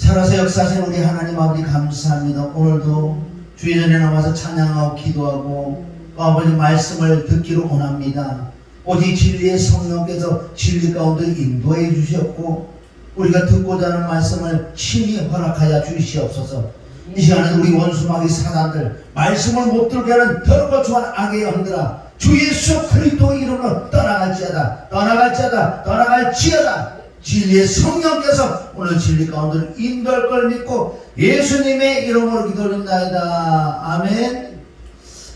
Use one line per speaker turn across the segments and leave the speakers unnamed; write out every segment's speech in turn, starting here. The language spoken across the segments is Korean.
살아서 역사하신 우리 하나님 아버지 감사합니다. 오늘도 주의 전에 나와서 찬양하고 기도하고 또 아버지 말씀을 듣기로 원합니다. 오직 진리의 성령께서 진리 가운데 인도해 주셨고 우리가 듣고자 하는 말씀을 친히 허락하여 주시옵소서. 이 시간에 우리 원수마귀 사단들 말씀을 못 들게 하는 더럽고 추한 악의 영들아 주 예수 그리스도 이름으로 떠나갈지어다. 진리의 성령께서 오늘 진리 가운데 인도할 걸 믿고 예수님의 이름으로 기도드립니다. 아멘.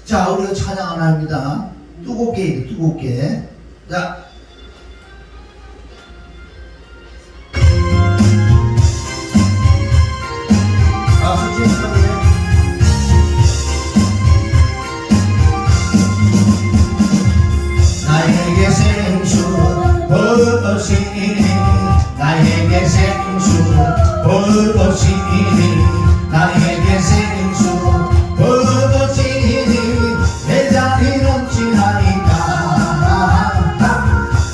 자, 우리가 찬양 하나 합니다. 두껍게. 자. 박수 치시죠. 나에게 생수 무엇이니 나에게 생수 무엇이니 나에게 생수 무엇이니 내 잔이 넘치나이다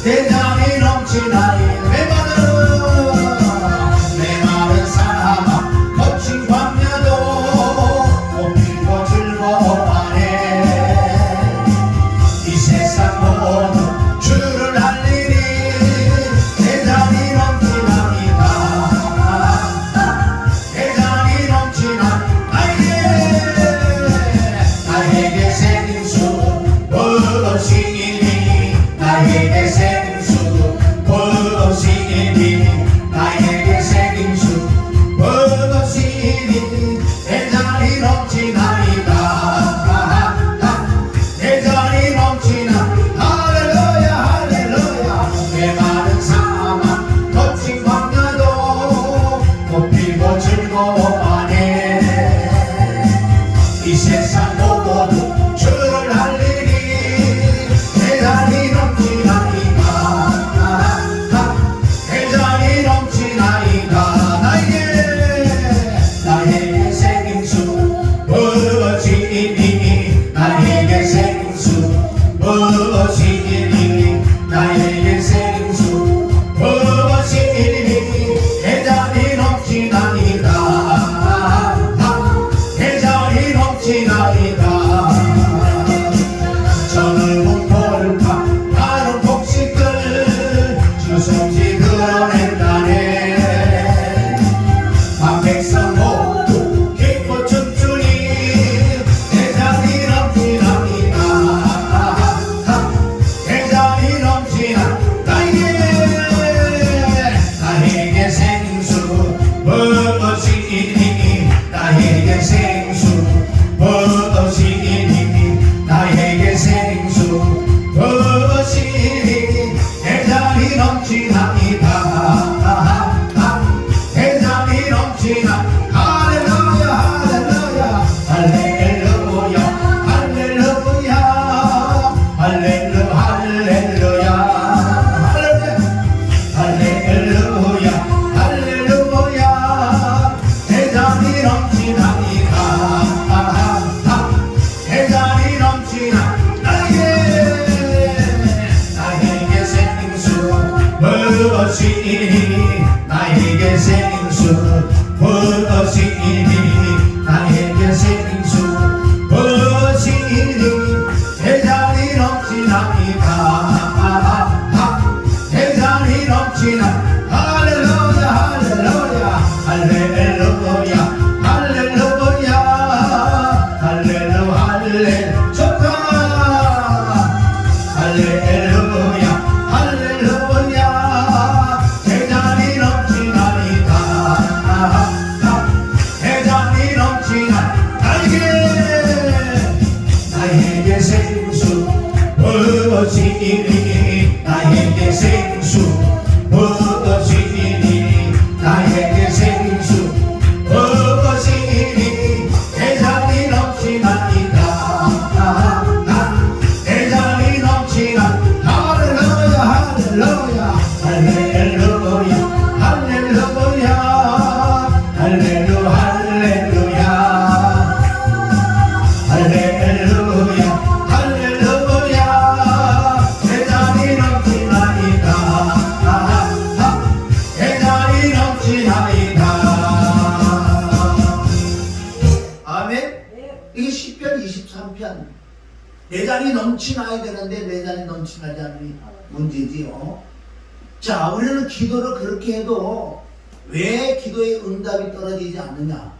내 잔이 넘치나이다 내 마른 사람아 거친 광야도 꽃피고 즐거워하네 이 세상 모두 주를 알리니 내 잔이 넘치나이다 내 잔이 넘치나 나에게 생수 무엇이니 나에게 생수 무엇이니 나에게 생수 무엇이니 내 잔이 넘치나이다 내 잔이 넘치나 할렐루야 내 마른 사막 거친 광야도 꽃피고 즐거워하네 이 세상 모두 주를 알리니 내 잔이 넘치나이다 내 잔이 넘치나이다 나에게 생수 무엇이니 나에게 생수 무엇이니 나에게 생수 무엇이니 내 잔이 넘치나이다 내 잔이 넘치나이다 저는 돌파 다른 곡식들 주 성지 드러낸다네 백성 모두 기뻐 춤추니 내 잔이 넘치나이다 내 잔이 넘치나 나에게 생수 무엇이니 나에게 생수 무엇이니 나에게 생수 무엇이니 내 잔이 넘치나이다 내 잔이 넘치나 할렐루야 할렐루야 할렐루야 할렐루야 할렐루야 할렐루야 할렐루야 내 잔이 넘치나이다 내 잔이 넘치나 나에게 생수 무엇이니 나에게 생수 무엇이니 나에게 생수 무엇이니 내 잔이 넘치나이다 내 잔이 넘치나 할렐루야 할렐루야 할렐루야 할렐루야 좋다 할렐루야 할렐루야 내 잔이 넘치나이다 내 잔이 넘치나 나에게 내 잔이 넘치나야 되는데 내 잔이 넘치나지 않으니 문제지요. 자, 우리는 기도를 그렇게 해도 왜 기도의 응답이 떨어지지 않느냐?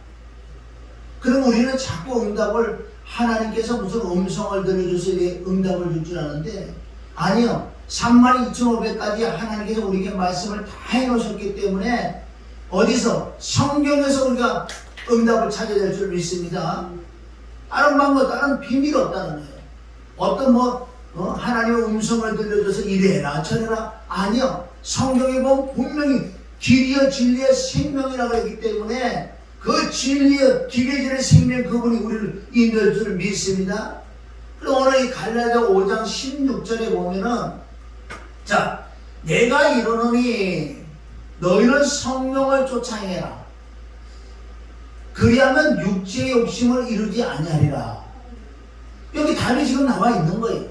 그럼 우리는 자꾸 응답을 하나님께서 무슨 음성을 들려줘서 응답을 줄 줄 아는데 아니요. 32,500까지 하나님께서 우리에게 말씀을 다 해놓으셨기 때문에 어디서? 성경에서 우리가 응답을 찾아야 될 줄 믿습니다. 다른 방법, 다른 비밀이 없다는 거예요. 어떤 하나님의 음성을 들려줘서 이래라 저래라 아니요. 성경에 보면 분명히 길이여 진리의 생명이라고 했기 때문에 그 진리의 길이의 생명 그분이 우리를 인도할 줄 믿습니다. 그리고 오늘 이 갈라디아 5장 16절에 보면은 자, 내가 이르노니 너희는 성령을 쫓아 행해라. 그리하면 육체의 욕심을 이루지 아니하리라. 여기 답이 지금 나와 있는 거예요.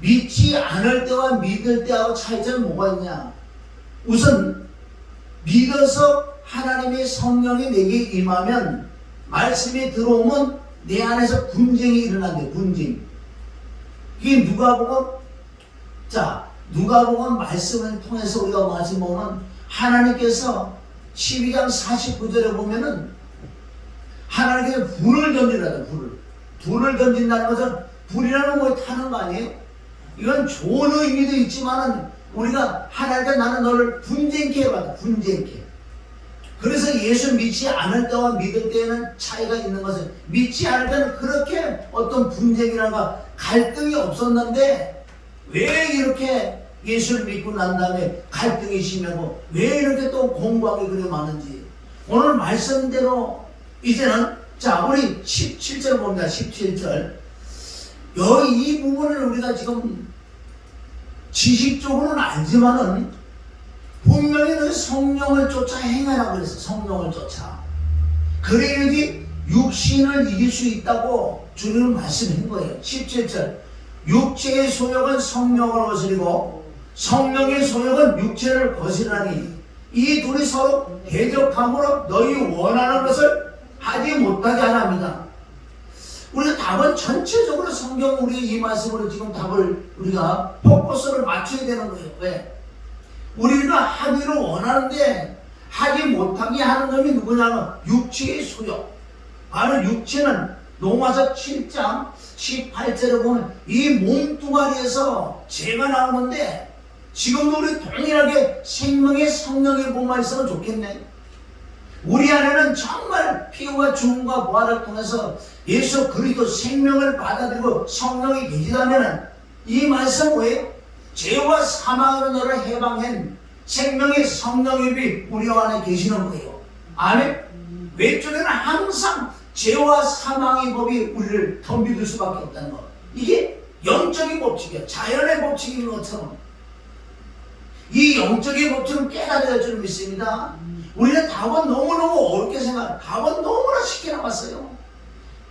믿지 않을 때와 믿을 때하고 차이점이 뭐가 있냐? 우선 믿어서 하나님의 성령이 내게 임하면 말씀이 들어오면 내 안에서 분쟁이 일어난대. 분쟁. 이게 누가복음 말씀을 통해서 우리가 말씀 보면 하나님께서 12장 49절에 보면은 하나님께서 불을 던지라다. 불을 던진다는 것은 불이라는 거에 타는 거 아니에요? 이건 좋은 의미도 있지만은 우리가 하나님께 나는 너를 분쟁케 해봐라. 분쟁케. 그래서 예수 믿지 않을 때와 믿을 때에는 차이가 있는 것은 믿지 않을 때는 그렇게 어떤 분쟁이라든가 갈등이 없었는데 왜 이렇게 예수를 믿고 난 다음에 갈등이 심하고 왜 이렇게 또 공부하기 그래 많은지 오늘 말씀대로 이제는 자 우리 17절 봅니다. 17절 이 부분을 우리가 지금 지식적으로는 알지만은 분명히 성령을 쫓아 행하라고 그랬어. 성령을 쫓아. 그래야지 육신을 이길 수 있다고 주님은 말씀한 거예요. 17절 육체의 소욕은 성령을 거스리고 성령의 소욕은 육체를 거스리나니 이 둘이 서로 대적함으로 너희 원하는 것을 하지 못하게 하랍니다. 우리가 답은 전체적으로 성경 우리 이 말씀으로 지금 답을 우리가 포커스를 맞춰야 되는 거예요. 왜? 우리가 하기를 원하는데 하지 못하게 하는 놈이 누구냐면 육체의 소욕. 바로 육체는 로마서 7장 18절에 보면 이 몸뚱아리에서 죄가 나오는데 지금도 우리 동일하게 생명의 성령의 몸만 있으면 좋겠네. 우리 안에는 정말 피와 죽음과 부활을 통해서 예수 그리스도 생명을 받아들이고 성령이 계시다면 이 말씀 뭐예요? 죄와 사망으로 너를 해방한 생명의 성령이 우리 안에 계시는 거예요. 아멘? 외쪽에는 항상 죄와 사망의 법이 우리를 덤비들 수밖에 없다는 것. 이게 영적인 법칙이에요. 자연의 법칙인 것처럼. 이 영적인 법칙을 깨달아야 될 줄 믿습니다. 우리는 답은 너무너무 어렵게 생각해요. 답은 너무나 쉽게 나왔어요.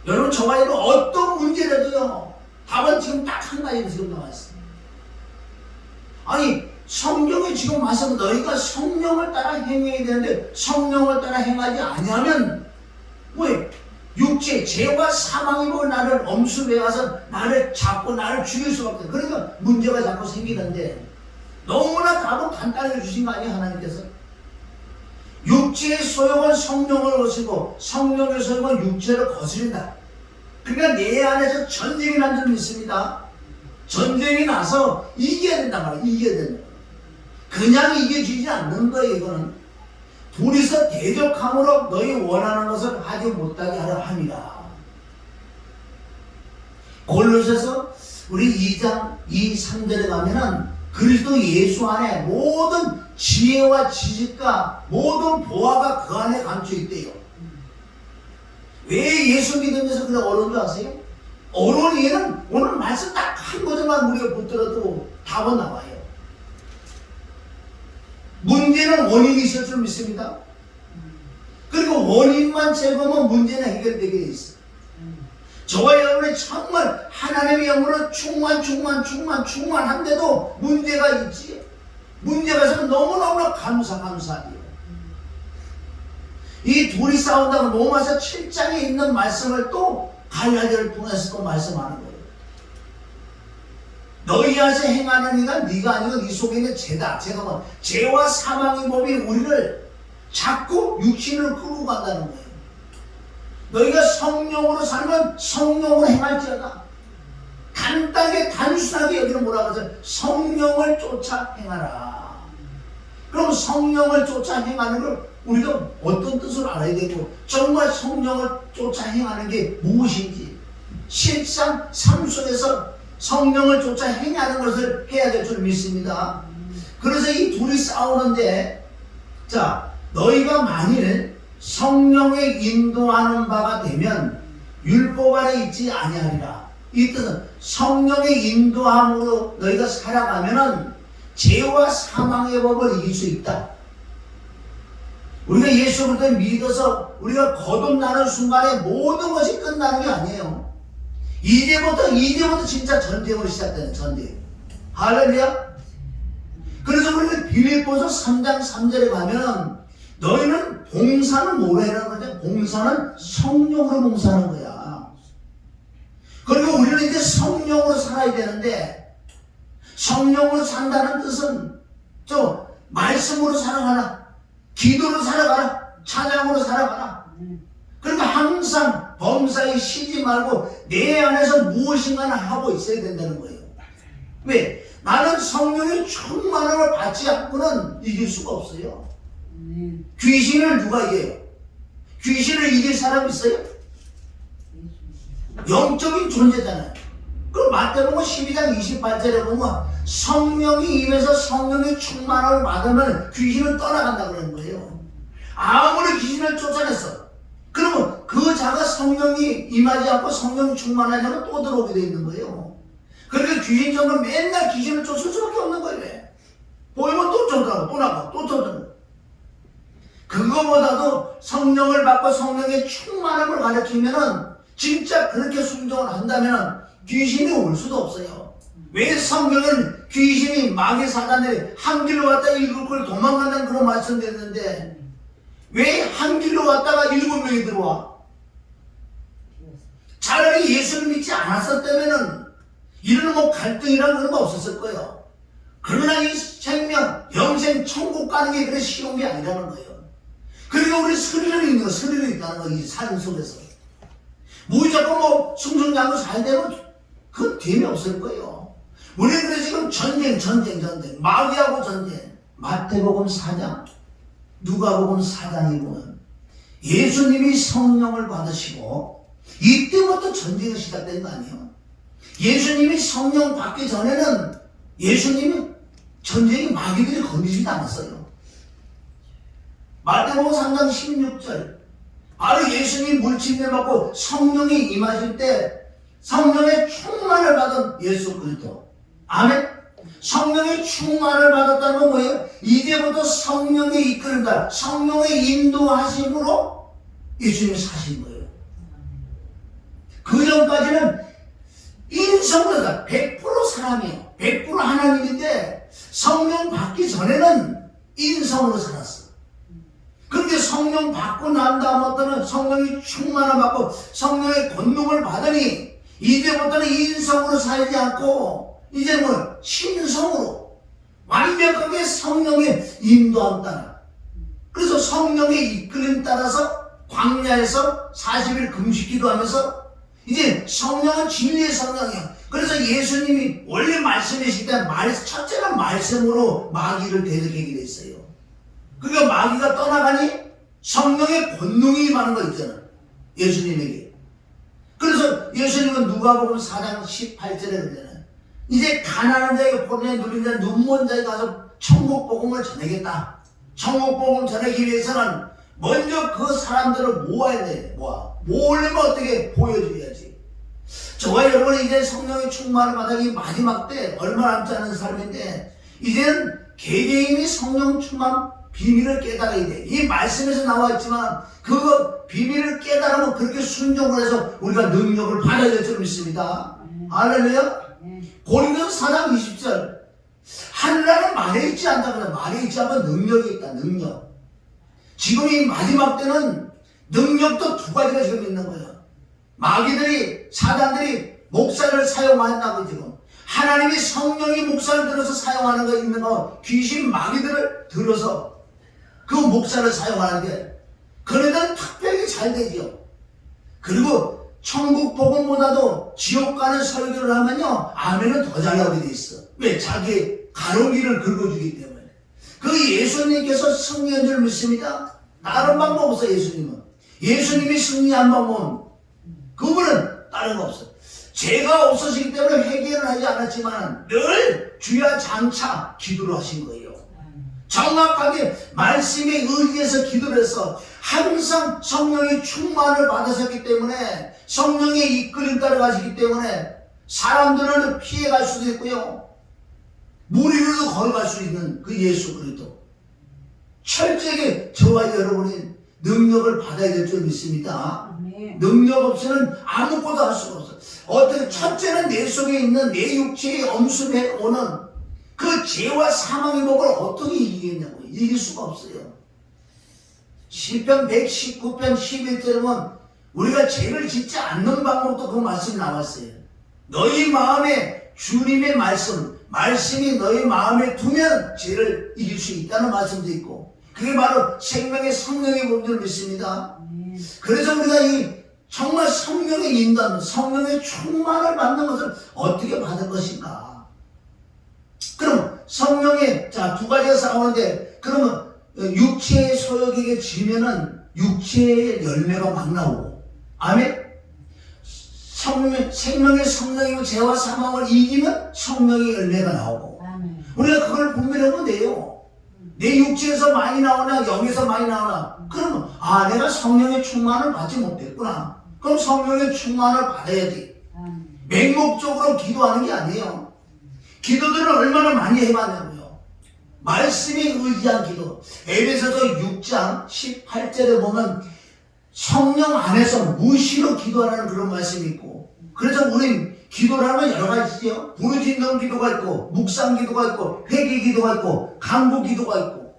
여러분 저와 여러분 어떤 문제라도요. 답은 지금 딱 한 가지 지금 나왔어요. 아니 성경에 지금 와서 너희가 성령을 따라 행해야 되는데 성령을 따라 행하지 아니하면 왜? 육체, 죄와 사망이 뭐 나를 엄습해가서 나를 잡고 나를 죽일 수밖에 없어요. 그러니까 문제가 자꾸 생기는데 너무나 답은 간단하게 주신 거 아니에요 하나님께서? 육체의 소욕은 성령을 거스리고 성령의 소욕은 육체를 거스린다. 그러니까 내 안에서 전쟁이 난 줄 믿습니다. 전쟁이 나서 이겨야 된단 말이에요. 이겨야 된다. 그냥 이겨지지 않는 거예요. 이거는 둘이서 대적함으로 너희 원하는 것을 하지 못하게 하려 함이라. 골로새서 우리 2장 2, 3절에 가면은 그리스도 예수 안에 모든 지혜와 지식과 모든 보화가 그 안에 감춰 있대요. 왜 예수 믿으면서 그래 어려운 줄 아세요? 어려운 이유는 오늘 말씀 딱 한 구절만 우리가 붙들어도 답은 나와요. 문제는 원인이 있을 줄 믿습니다. 그리고 원인만 제거하면 문제는 해결되게 돼 있어요. 저와 여러분이 정말 하나님의 영으로 충만한데도 문제가 있지. 문제가 있으면 너무너무 감사해요. 이 둘이 싸운다고 로마서 7장에 있는 말씀을 또 갈라디아를 통해서 또 말씀하는 거예요. 너희 안에서 행하는 이가 네가 아니고 네 속에 있는 죄다. 죄와 사망의 법이 우리를 자꾸 육신을 끌고 간다는 거예요. 너희가 성령으로 살면 성령으로 행할지어다. 간단하게 단순하게 여기는 뭐라고 하죠? 성령을 쫓아 행하라. 그럼 성령을 쫓아 행하는 걸 우리가 어떤 뜻을 알아야 되고, 정말 성령을 쫓아 행하는 게 무엇인지, 실상 삶 속에서 성령을 쫓아 행하는 것을 해야 될 줄 믿습니다. 그래서 이 둘이 싸우는데, 자, 너희가 만일 성령의 인도하는 바가 되면 율법 아래 있지 아니하리라. 이 뜻은 성령의 인도함으로 너희가 살아가면은 죄와 사망의 법을 이길 수 있다. 우리가 예수 그리스도를 믿어서 우리가 거듭나는 순간에 모든 것이 끝나는 게 아니에요. 이제부터 진짜 전쟁으로 시작되는 전쟁. 할렐루야. 그래서 우리가 빌립보서 3장 3절에 가면 너희는 봉사는 뭐라 해라는 거죠? 봉사는 성령으로 봉사하는 거야. 그리고 우리는 이제 성령으로 살아야 되는데, 성령으로 산다는 뜻은 말씀으로 살아가라, 기도로 살아가라, 찬양으로 살아가라. 그러니까 항상 범사에 쉬지 말고 내 안에서 무엇인가는 하고 있어야 된다는 거예요. 왜? 나는 성령의 충만함을 받지 않고는 이길 수가 없어요. 귀신을 누가 이겨요? 귀신을 이길 사람 있어요? 영적인 존재잖아요. 그럼 마태복음 12장 28절에 보면 성령이 임해서 성령의 충만함을 받으면 귀신은 떠나간다 그러는 거예요. 아무리 귀신을 쫓아냈어, 그러면 그 자가 성령이 임하지 않고 성령이 충만하냐면 또 들어오게 돼 있는 거예요. 그러니까 귀신처럼 맨날 귀신을 쫓을 수밖에 없는 거예요. 보이면 또 쫓아가고 또 나가고 또 쫓아가고. 그거보다도 성령을 받고 성령의 충만함을 가르치면은 진짜 그렇게 순종을 한다면 귀신이 올 수도 없어요. 왜 성경은 귀신이 마귀 사단들이 한 길로 왔다 일곱 걸 도망간다는 그런 말씀드렸는데 왜 한 길로 왔다가 7명이 들어와? 차라리 예수를 믿지 않았었다면은 이런 뭐 갈등이라는 그런 거 없었을 거예요. 그러나 이 생명, 영생, 천국 가는 게 그래 쉬운 게 아니라는 거예요. 그리고 우리 스릴이 있다는 거, 이 삶 속에서. 무조건 뭐 승승장구 잘 되면 그건 재미없을 거예요. 우리는 그래 지금 전쟁. 마귀하고 전쟁. 마태복음 4장, 누가복음 4장에 보면 예수님이 성령을 받으시고 이때부터 전쟁이 시작된 거 아니에요? 예수님이 성령 받기 전에는 예수님이 전쟁이 마귀들이 건드리지도 않았어요. 마태복음 3장 16절, 바로 예수님 물침을 받고 성령이 임하실 때 성령의 충만을 받은 예수 그리스도. 아멘. 성령의 충만을 받았다는 건 뭐예요? 이제부터 성령의 이끌음과 성령의 인도하심으로 예수님이 사신 거예요. 그 전까지는 인성으로 100% 사람이에요. 100% 하나님인데 성령 받기 전에는 인성으로 살았어. 그런데 성령 받고 난 다음부터는 성령이 충만을 받고 성령의 권능을 받으니 이제부터는 인성으로 살지 않고 이제 뭐 신성으로 완벽하게 성령의 인도함 따라, 그래서 성령의 이끌림 따라서 광야에서 40일 금식기도 하면서 이제 성령은 진리의 성령이에요. 그래서 예수님이 원래 말씀이실 때 첫째는 말씀으로 마귀를 대적하게 됐어요. 그러니까 마귀가 떠나가니 성령의 권능이 임하는 거 있잖아, 예수님에게. 그래서 예수님은 누가복음 4장 18절에 그러잖아요. 이제 가난한 자에게 포도에 누린 자 눈먼 자에 가서 천국 복음을 전하겠다. 천국 복음 전하기 위해서는 먼저 그 사람들을 모아야 돼. 모으려면 어떻게 보여줘야지. 저와 여러분이 이제 성령의 충만을 받아기 마지막 때 얼마 남지 않은 사람인데 이제는 개개인이 성령 충만 비밀을 깨달아야 돼. 이 말씀에서 나와 있지만 그 비밀을 깨달으면 그렇게 순종을 해서 우리가 능력을 받아야 될 줄 믿습니다. 할렐루야. 고린도서 4장 20절, 하늘나라는 말에 있지 않다 그래. 말에 있지 않으면 능력이 있다. 능력. 지금 이 마지막 때는 능력도 두 가지가 지금 있는 거예요. 마귀들이, 사단들이 목사를 사용한다고 지금. 하나님이 성령이 목사를 들어서 사용하는 거 있는 거, 귀신 마귀들을 들어서 그 목사를 사용하는데, 그네들은 특별히 잘 되지요. 그리고 천국 복음보다도 지옥 가는 설교를 하면요, 아멘은 더 잘 나오게 돼 있어. 왜? 자기 가는 길을 긁어주기 때문에. 그 예수님께서 승리한 줄 믿습니다. 다른 방법 없어. 예수님이 승리한 방법은, 그분은 다른 거 없어. 죄가 없으시기 때문에 회개를 하지 않았지만 늘 주야 장차 기도를 하신 거예요. 정확하게 말씀에 의지해서 기도를 해서 항상 성령의 충만을 받으셨기 때문에, 성령의 이끌림 따라가시기 때문에 사람들을 피해갈 수도 있고요, 무리로도 걸어갈 수 있는 그 예수 그리스도. 철저하게 저와 여러분이 능력을 받아야 될 줄 믿습니다. 능력 없이는 아무것도 할 수가 없어. 어떻게, 첫째는 내 속에 있는 내 육체의 엄습해 오는 그 죄와 사망의 법을 어떻게 이기겠냐고요. 이길 수가 없어요. 시편 119편 11절에 보면 우리가 죄를 짓지 않는 방법도 그 말씀이 나왔어요. 너희 마음에 주님의 말씀이 너희 마음에 두면 죄를 이길 수 있다는 말씀도 있고, 그게 바로 생명의 성령의 법을 믿습니다. 그래서 우리가 정말 성령의 인도하는, 성령의 충만을 받는 것을 어떻게 받을 것인가? 그럼 성령의, 두 가지가 싸우는데, 그러면 육체의 소욕에게 지면은 육체의 열매가 막 나오고, 아멘? 생명의 성령이고 죄와 사망을 이기면 성령의 열매가 나오고, 우리가 그걸 분별하면 돼요. 내 육체에서 많이 나오나 영에서 많이 나오나, 그러면 내가 성령의 충만을 받지 못했구나. 그럼 성령의 충만을 받아야지. 맹목적으로 기도하는 게 아니에요. 기도들을 얼마나 많이 해봤냐고요. 말씀에 의지한 기도. 에베소서 6장 18절에 보면 성령 안에서 무시로 기도하라는 그런 말씀이 있고, 그래서 우린 기도를 하면 여러 가지죠. 부르짖는 기도가 있고, 묵상 기도가 있고, 회개 기도가 있고, 간구 기도가 있고,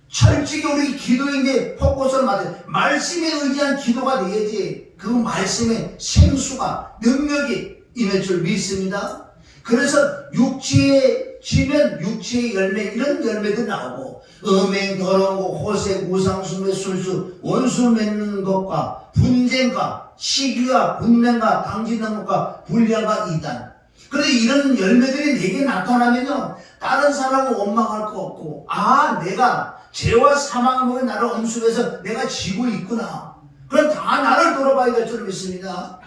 철저히 우리 기도인데 포커스를 맞아요. 말씀에 의지한 기도가 돼야지 그 말씀의 생수가, 능력이 임할 줄 믿습니다. 그래서 육체에 지면 육체의 열매, 이런 열매들 나오고, 음행, 더러운 거, 호색, 우상숭배, 술수, 원수 맺는 것과 분쟁과 시기와 분맹과 당진하는 것과 불량과 이단. 그런데 이런 열매들이 내게 나타나면요, 다른 사람은 원망할 거 없고, 내가 죄와 사망의 법에 나를 엄습해서 내가 지고 있구나. 그럼 다 나를 돌아봐야 될 줄 믿습니다.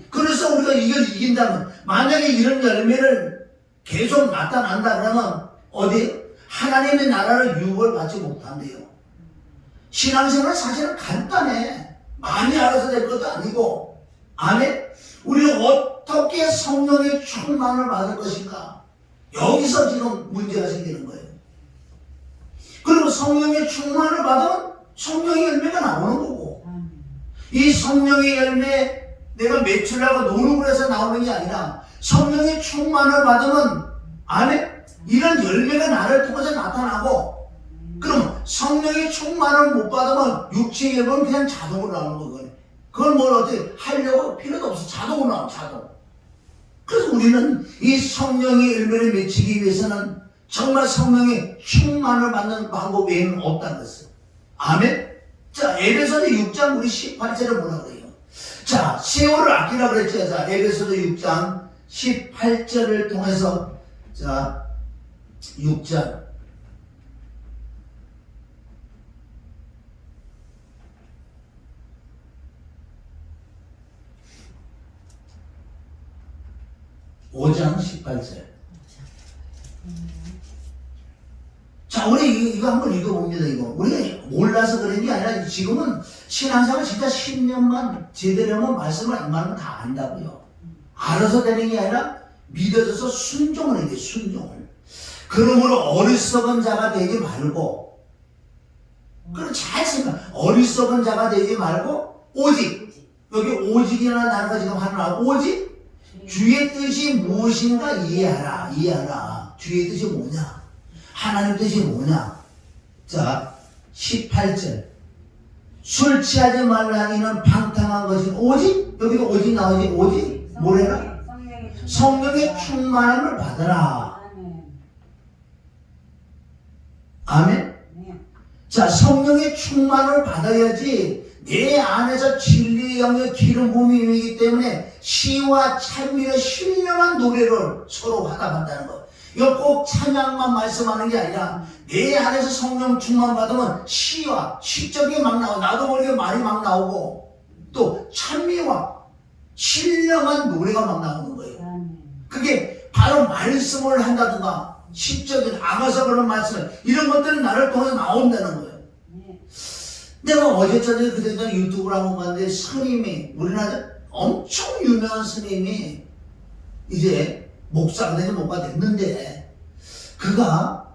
그래서 우리가 이걸 이긴다면, 만약에 이런 열매를 계속 나타난다 그러면 어디? 하나님의 나라를 유업을 받지 못한대요. 신앙생활은 사실은 간단해. 많이 알아서 될 것도 아니고, 아멘? 우리는 어떻게 성령의 충만을 받을 것인가? 여기서 지금 문제가 생기는 거예요. 그리고 성령의 충만을 받으면 성령의 열매가 나오는 거고, 이 성령의 열매, 내가 매출하고 노력을 해서 나오는 게 아니라 성령의 충만을 받으면, 아멘? 이런 열매가 나를 통해서 나타나고, 그럼 성령의 충만을 못 받으면 육체의 열매는 그냥 자동으로 나오는 거거든요. 그걸 뭘 어떻게 하려고 필요도 없어. 자동으로 나와, 자동. 그래서 우리는 이 성령의 열매를 맺히기 위해서는 정말 성령의 충만을 받는 방법 외에는 없다는 것을. 아멘? 자, 에베소서 6장 우리 18절을 뭐라 그래요? 자, 세월을 아끼라 그랬죠. 자, 에베소서 6장 18절을 통해서, 자, 6장. (5장 18절) 자, 우리 이거 한번 읽어봅니다. 이거 우리가 몰라서 그런 게 아니라 지금은 신앙생활 진짜 10년만 제대로 하면 말씀을 안 말하면 다 안다고요. 알아서 되는 게 아니라 믿어져서 순종을 해야 돼. 순종을. 그러므로 어리석은 자가 되지 말고, 그럼 잘 생각. 어리석은 자가 되지 말고 오직, 여기 오직이라는 단어가 지금 하나 나오고, 오직 주의 뜻이 무엇인가 이해하라. 이해하라. 주의 뜻이 뭐냐? 하나님 뜻이 뭐냐? 자, 18절. 술 취하지 말라 이는 방탕한 것이 오직 여기도 오직 나오지 오직 뭐래라? 성령의 충만함을 받으라. 아멘. 자, 성령의 충만을 받아야지 내 안에서 진리의 영의 기름 부음이 임하기 때문에 시와 찬미의 신령한 노래를 서로 화답한다는 것. 이거 꼭 찬양만 말씀하는 게 아니라 내 안에서 성령 충만 받으면 시와 시적이 막 나오고 나도 모르게 말이 막 나오고 또 찬미와 신령한 노래가 막 나오는 거예요. 그게 바로 말씀을 한다든가 시적인 아가서 그런 말씀 이런 것들은 나를 통해서 나온다는 거예요. 내가 어제 저녁에 그때 유튜브를 한번 봤는데 스님이 우리나라 엄청 유명한 스님이 이제 목사가 되지 뭐가 됐는데 그가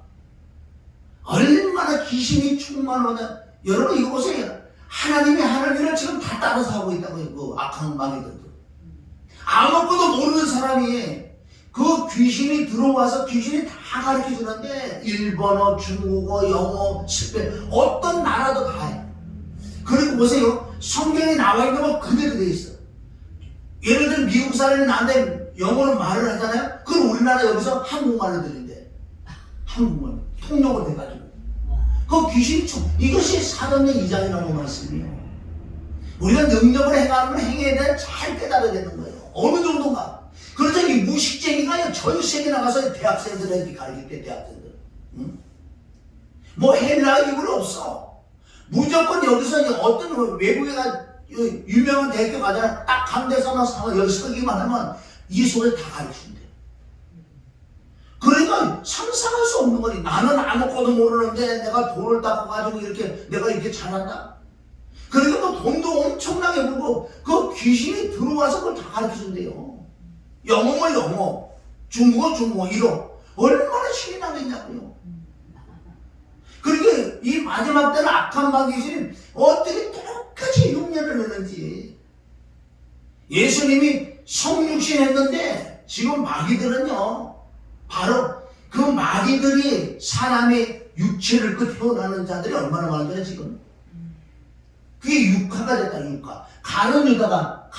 얼마나 귀신이 충만하다. 여러분 이거 보세요. 하나님이 하나님을 지금 다 따라서 하고 있다고요. 그 악한 마귀들도 아무것도 모르는 사람이 그 귀신이 들어와서 귀신이 다 가르쳐 주는데 일본어, 중국어, 영어, 스페인 어떤 나라도 다 해. 그리고 보세요. 성경에 나와 있는 건 그대로 돼 있어. 예를 들어 미국 사람이 나한테 영어로 말을 하잖아요. 그럼 우리나라 여기서 한국말로 들린대. 한국말 통역을 해가지고 그 귀신이 이것이 사도행전 2장이라고 말씀이에요. 우리가 능력을 행하는 행위에 대해 잘 깨달아야 되는 거예요. 어느 정도인가. 그래서 이 무식쟁이가 전 세계 나가서 대학생들에게 가르칠 때 대학생들 뭐 헬라어 이불 없어. 무조건 여기서 어떤 외국에 유명한 대학교 가잖아. 딱 강대서나 여기 서기만 하면 이 소리 다 가르친대. 그러니까 상상할 수 없는 거니. 나는 아무것도 모르는데 내가 돈을 닦아가지고 이렇게 내가 이렇게 잘한다. 그러니까 뭐 돈도 엄청나게 벌고 그 귀신이 들어와서 그걸 다 가르쳐준대요. 영어면 영어, 중국어 중국어 이러 얼마나 신이 나겠냐고요. 그러니까 이 마지막 때는 악한 마귀신이 어떻게 똑같이 흉내를 내는지. 예수님이 성육신 했는데 지금 마귀들은요 바로 그 마귀들이 사람의 육체를 태어나는 자들이 얼마나 많은데 지금 그게 육화가 됐다. 육화. 가룟 유다가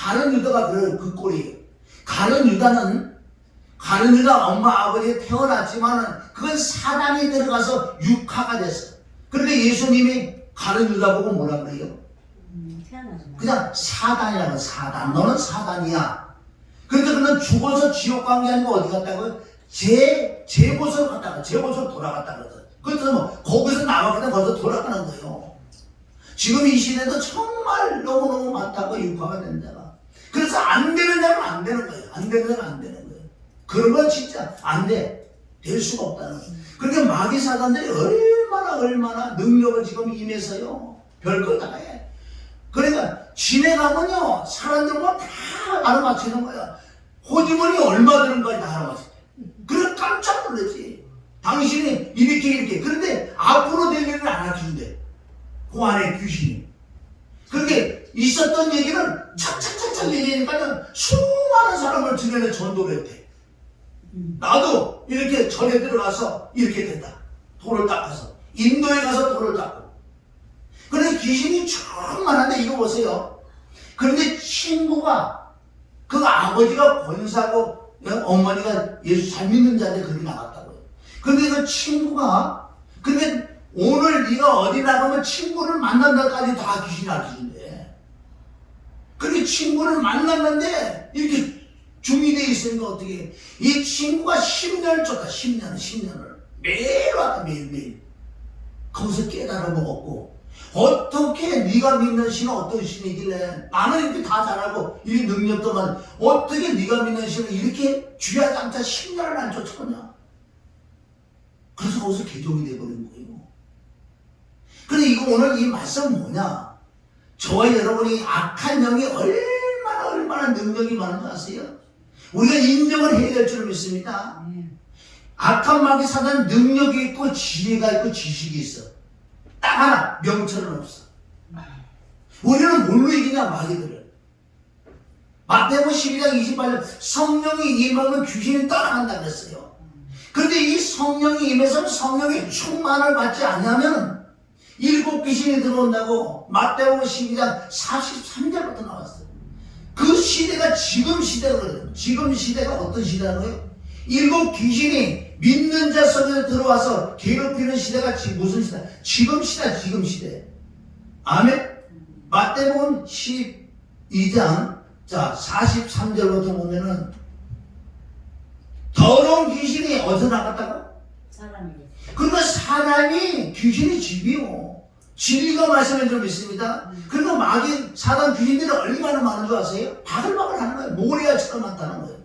그 꼴이에요. 가룟 유다 엄마 아버지가 태어났지만은 그건 사단이 들어가서 육화가 됐어. 그런데 예수님이 가룟 유다 보고 뭐라 그래요? 그냥 사단이라고. 사단. 너는 사단이야. 그런데 그는 죽어서 지옥 간 게 아니고 어디 갔다고요? 제 곳으로 갔다가 제 곳으로 돌아갔다 그러거든. 그래서 뭐 거기서 나왔거든 거기서 돌아가는 거예요. 지금 이 시대도 정말 너무너무 많다고 육화가 된 자가. 그래서 안 되는 자는 안 되는 거예요. 안 되는 자는 안 되는 거예요. 그런 건 진짜 안 돼. 될 수가 없다는 거예요. 그러니까 마귀 사단들이 얼마나 능력을 지금 임해서요. 별걸 다 해. 그러니까 지내가면요. 사람들 뭐 다 알아맞히는 거야. 호주머니 얼마 드는 거야 다 알아맞혀. 그래 깜짝 놀랐지. 당신이 이렇게. 그런데 앞으로 될 일을 안 알려준대. 그 안에 귀신이. 그렇게 있었던 얘기는 착착착착 얘기하니까 수많은 사람을 주변에 전도를 했대. 나도 이렇게 절에 들어가서 이렇게 된다. 돌을 닦아서. 인도에 가서 돌을 닦고. 그런데 귀신이 충만한데 이거 보세요. 그런데 친구가 그 아버지가 권사고 어머니가 예수 잘 믿는 자인데 그렇게 나갔다고요. 그런데 그 친구가 근데 오늘 네가 어디 나가면 친구를 만난다까지 다 귀신이 알려준대. 그렇게 친구를 만났는데 이렇게 중이돼 있으니까 어떻게 해. 이 친구가 10년을 쫓아. 10년을 매일 왔다. 매일 거기서 깨달아 먹었고 어떻게 네가 믿는 신은 어떤 신이길래 나는 이렇게 다 잘하고 이 능력도 많은 어떻게 네가 믿는 신은 이렇게 쥐하지 않자 10년을 안 쫓아오냐. 그래서 거기서 개종이 돼버린 거예요. 근데 이거 오늘 이 말씀은 뭐냐? 저와 여러분이 악한 영이 얼마나 능력이 많은지 아세요? 우리가 인정을 해야 될 줄 믿습니다. 악한 마귀 사단은 능력이 있고 지혜가 있고 지식이 있어. 딱 하나 명철은 없어. 우리는 뭘로 이기냐 마귀들을. 마태복음 12장 28절 성령이 임하면 귀신이 떠나간다 그랬어요. 그런데 이 성령이 임해서 성령의 충만을 받지 않으면 일곱 귀신이 들어온다고 마태복음 12장 43절부터 나왔어요. 그 시대가 지금 시대거든요. 지금 시대가 어떤 시대라는 거예요? 일곱 귀신이 믿는 자 속에 들어와서 괴롭히는 시대가 지금 무슨 시대? 지금 시대, 지금 시대. 아멘? 마태복음 12장, 자, 43절부터 보면은, 더러운 귀신이 어디서 나갔다고?
사람에게.
그러니까 사람이 귀신이 집이요. 진리가 말씀해 좀 있습니다. 그러니까 마귀, 사단 귀신들이 얼마나 많은 줄 아세요? 바글바글 하는 거예요. 모래알처럼 많다는 거예요.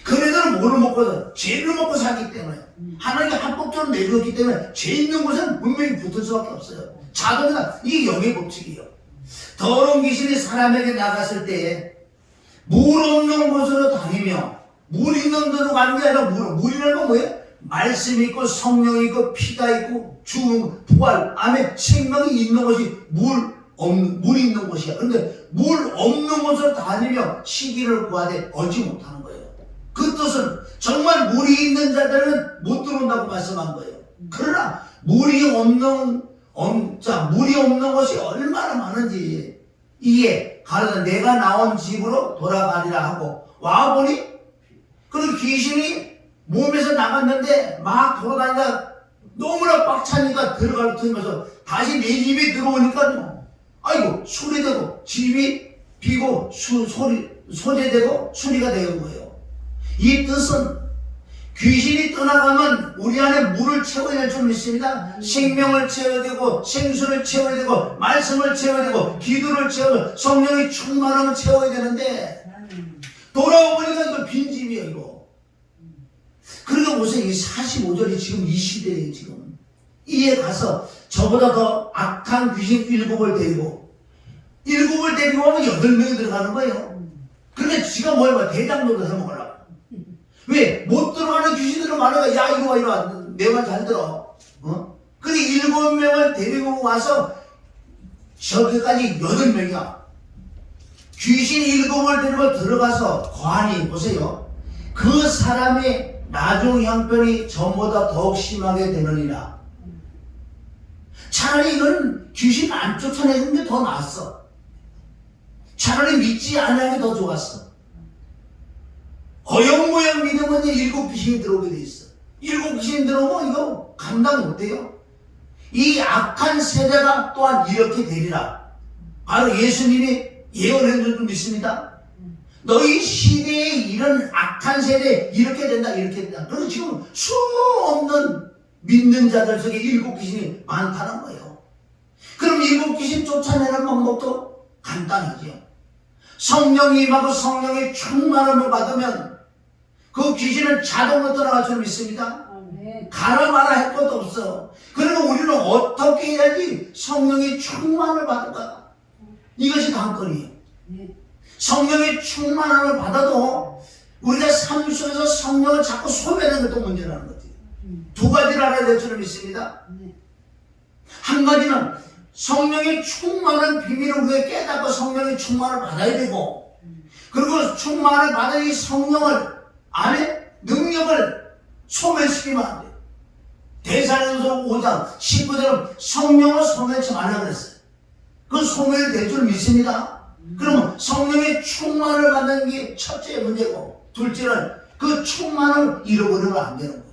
그네들은 뭐를 먹거든? 죄를 먹고 살기 때문에. 하나님이 합법적으로 내주었기 때문에 죄 있는 곳은 분명히 붙을 수밖에 없어요. 자동이다. 이게 영의 법칙이에요. 더러운 귀신이 사람에게 나갔을 때에 물 없는 곳으로 다니며 물 있는 데로 가는 게 아니라 물이라는 건 뭐예요? 말씀이 있고 성령이 있고 피가 있고 죽음, 부활, 아멘, 생명이 있는 것이 물 있는 곳이야. 그런데 물 없는 곳으로 다니며 시기를 구하되 얻지 못하는 거예요. 그 뜻은 정말 물이 있는 자들은 못 들어온다고 말씀한 거예요. 그러나 물이 없는 것이 얼마나 많은지 이게 가로되 내가 나온 집으로 돌아가리라 하고 와보니 그리고 귀신이 몸에서 나갔는데 막 돌아다니다 너무나 꽉 차니까 들어갈 틈에서 다시 내 집에 들어오니까 아이고 수리되고 집이 비고 소재되고 수리가 되는 거예요. 이 뜻은 귀신이 떠나가면 우리 안에 물을 채워야 될 줄 믿습니다. 생명을 채워야 되고 생수를 채워야 되고 말씀을 채워야 되고 기도를 채워야 되고 성령의 충만함을 채워야 되는데 돌아오니까 이거 빈집이에요 이거. 그러니까 보세요. 이 45절이 지금 이 시대에 지금 이에 가서 저보다 더 악한 귀신 일곱을 데리고 오면 8명이 들어가는 거예요. 그러니까 지가 뭐야 대장로도 해먹으려고. 왜? 못 들어가는 귀신들은 많아요. 야 이리 와 내 말 잘 들어. 근데 7명을 데리고 와서 저기까지 8명이야. 귀신 7을 데리고 들어가서 관이 보세요. 그 사람의 나중 형편이 전보다 더욱 심하게 되느니라. 차라리 이건 귀신 안 쫓아내는 게 더 나았어. 차라리 믿지 않는 게 더 좋았어. 어영모영 믿으면 7 귀신이 들어오게 돼 있어. 7 귀신이 들어오면 이거 감당 못 해요. 이 악한 세대가 또한 이렇게 되리라. 바로 예수님이 예언한 줄 믿습니다. 너희 시대에 이런 악한 세대 이렇게 된다 이렇게 된다. 그래서 지금 수 없는 믿는 자들 속에 7 귀신이 많다는 거예요. 그럼 7 귀신 쫓아내는 방법도 간단하죠. 성령이 임하고 성령의 충만함을 받으면 그 귀신은 자동으로 떠나갈 줄 믿습니다. 가라 마라 할 것도 없어. 그러면 우리는 어떻게 해야지 성령의 충만을 받을까? 이것이 관건이에요. 성령의 충만함을 받아도 우리가 삶 속에서 성령을 자꾸 소멸하는 것도 문제라는 거지. 두 가지를 알아야 될 줄 믿습니다. 한 가지는 성령의 충만한 비밀을 우리가 깨닫고 성령의 충만을 받아야 되고, 그리고 충만을 받은 이 성령을 안에 능력을 소멸시키면 안 돼요. 대사전서 5장 19절은 성령을 소멸치 말라 그랬어요. 그 소멸될 줄 믿습니다. 그러면 성령의 충만을 받는 게 첫째 문제고, 둘째는 그 충만을 잃어버리면 안 되는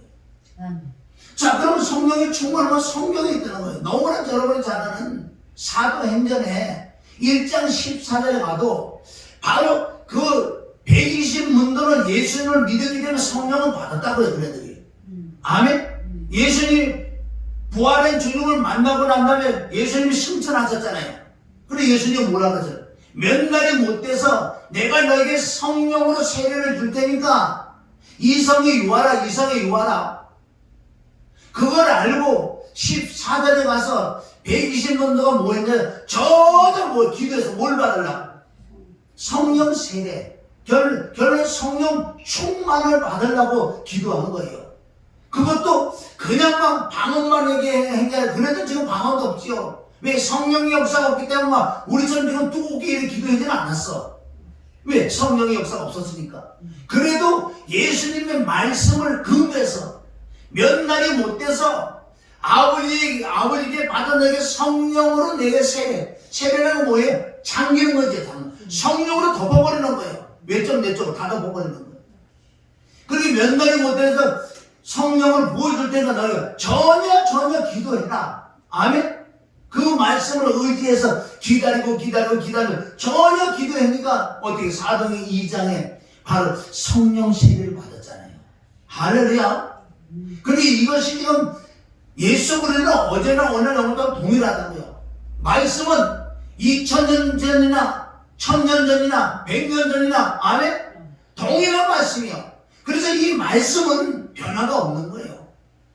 거예요. 자, 그럼 성령의 충만하면 성경에 있다는 거예요. 너무나 여러분이 잘 아는 사도행전에 1장 14절에 가도 바로 그 120문도는 예수님을 믿었기 때문에 성령을 받았다고요, 그래들이. 아멘? 예수님 부활한 주님을 만나고 난 다음에 예수님이 승천하셨잖아요. 그래 예수님이 뭐라고 하죠? 몇 날이 못 돼서 내가 너에게 성령으로 세례를 줄 테니까 이성이 유하라, 이성이 유하라. 그걸 알고 14절에 가서 120문도가 뭐 했냐? 기도해서 뭘 받으려고? 성령 세례. 결론 성령 충만을 받으려고 기도한 거예요. 그것도 그냥 막 방언만 얘기한 게 아니라, 그래도 지금 방언도 없지요. 왜? 성령의 역사가 없기 때문에 우리처럼 지금 뚜벅이 기도하지는 않았어. 왜? 성령의 역사가 없었으니까. 그래도 예수님의 말씀을 근거해서 몇 날이 못 돼서 아버지께 받은 내게 성령으로 내게 세례라는 뭐예요? 잠기는 거지. 성령으로 덮어버리는 거예요. 몇 점 다 덮어버리는 거예요. 그렇게 면담이 못해서 성령을 보여줄 때가 너희가 전혀 기도해라. 아멘? 그 말씀을 의지해서 기다리고 전혀 기도하니까 어떻게 사도행 2장에 바로 성령 세례를 받았잖아요. 할렐루야. 그런데 이것이 지금 예수 그리스도는 어제나 오늘 영원토록 동일하다고요. 말씀은 2000년 전이나 1000년 전이나 100년 전이나 아멘? 동일한 말씀이요. 그래서 이 말씀은 변화가 없는 거예요.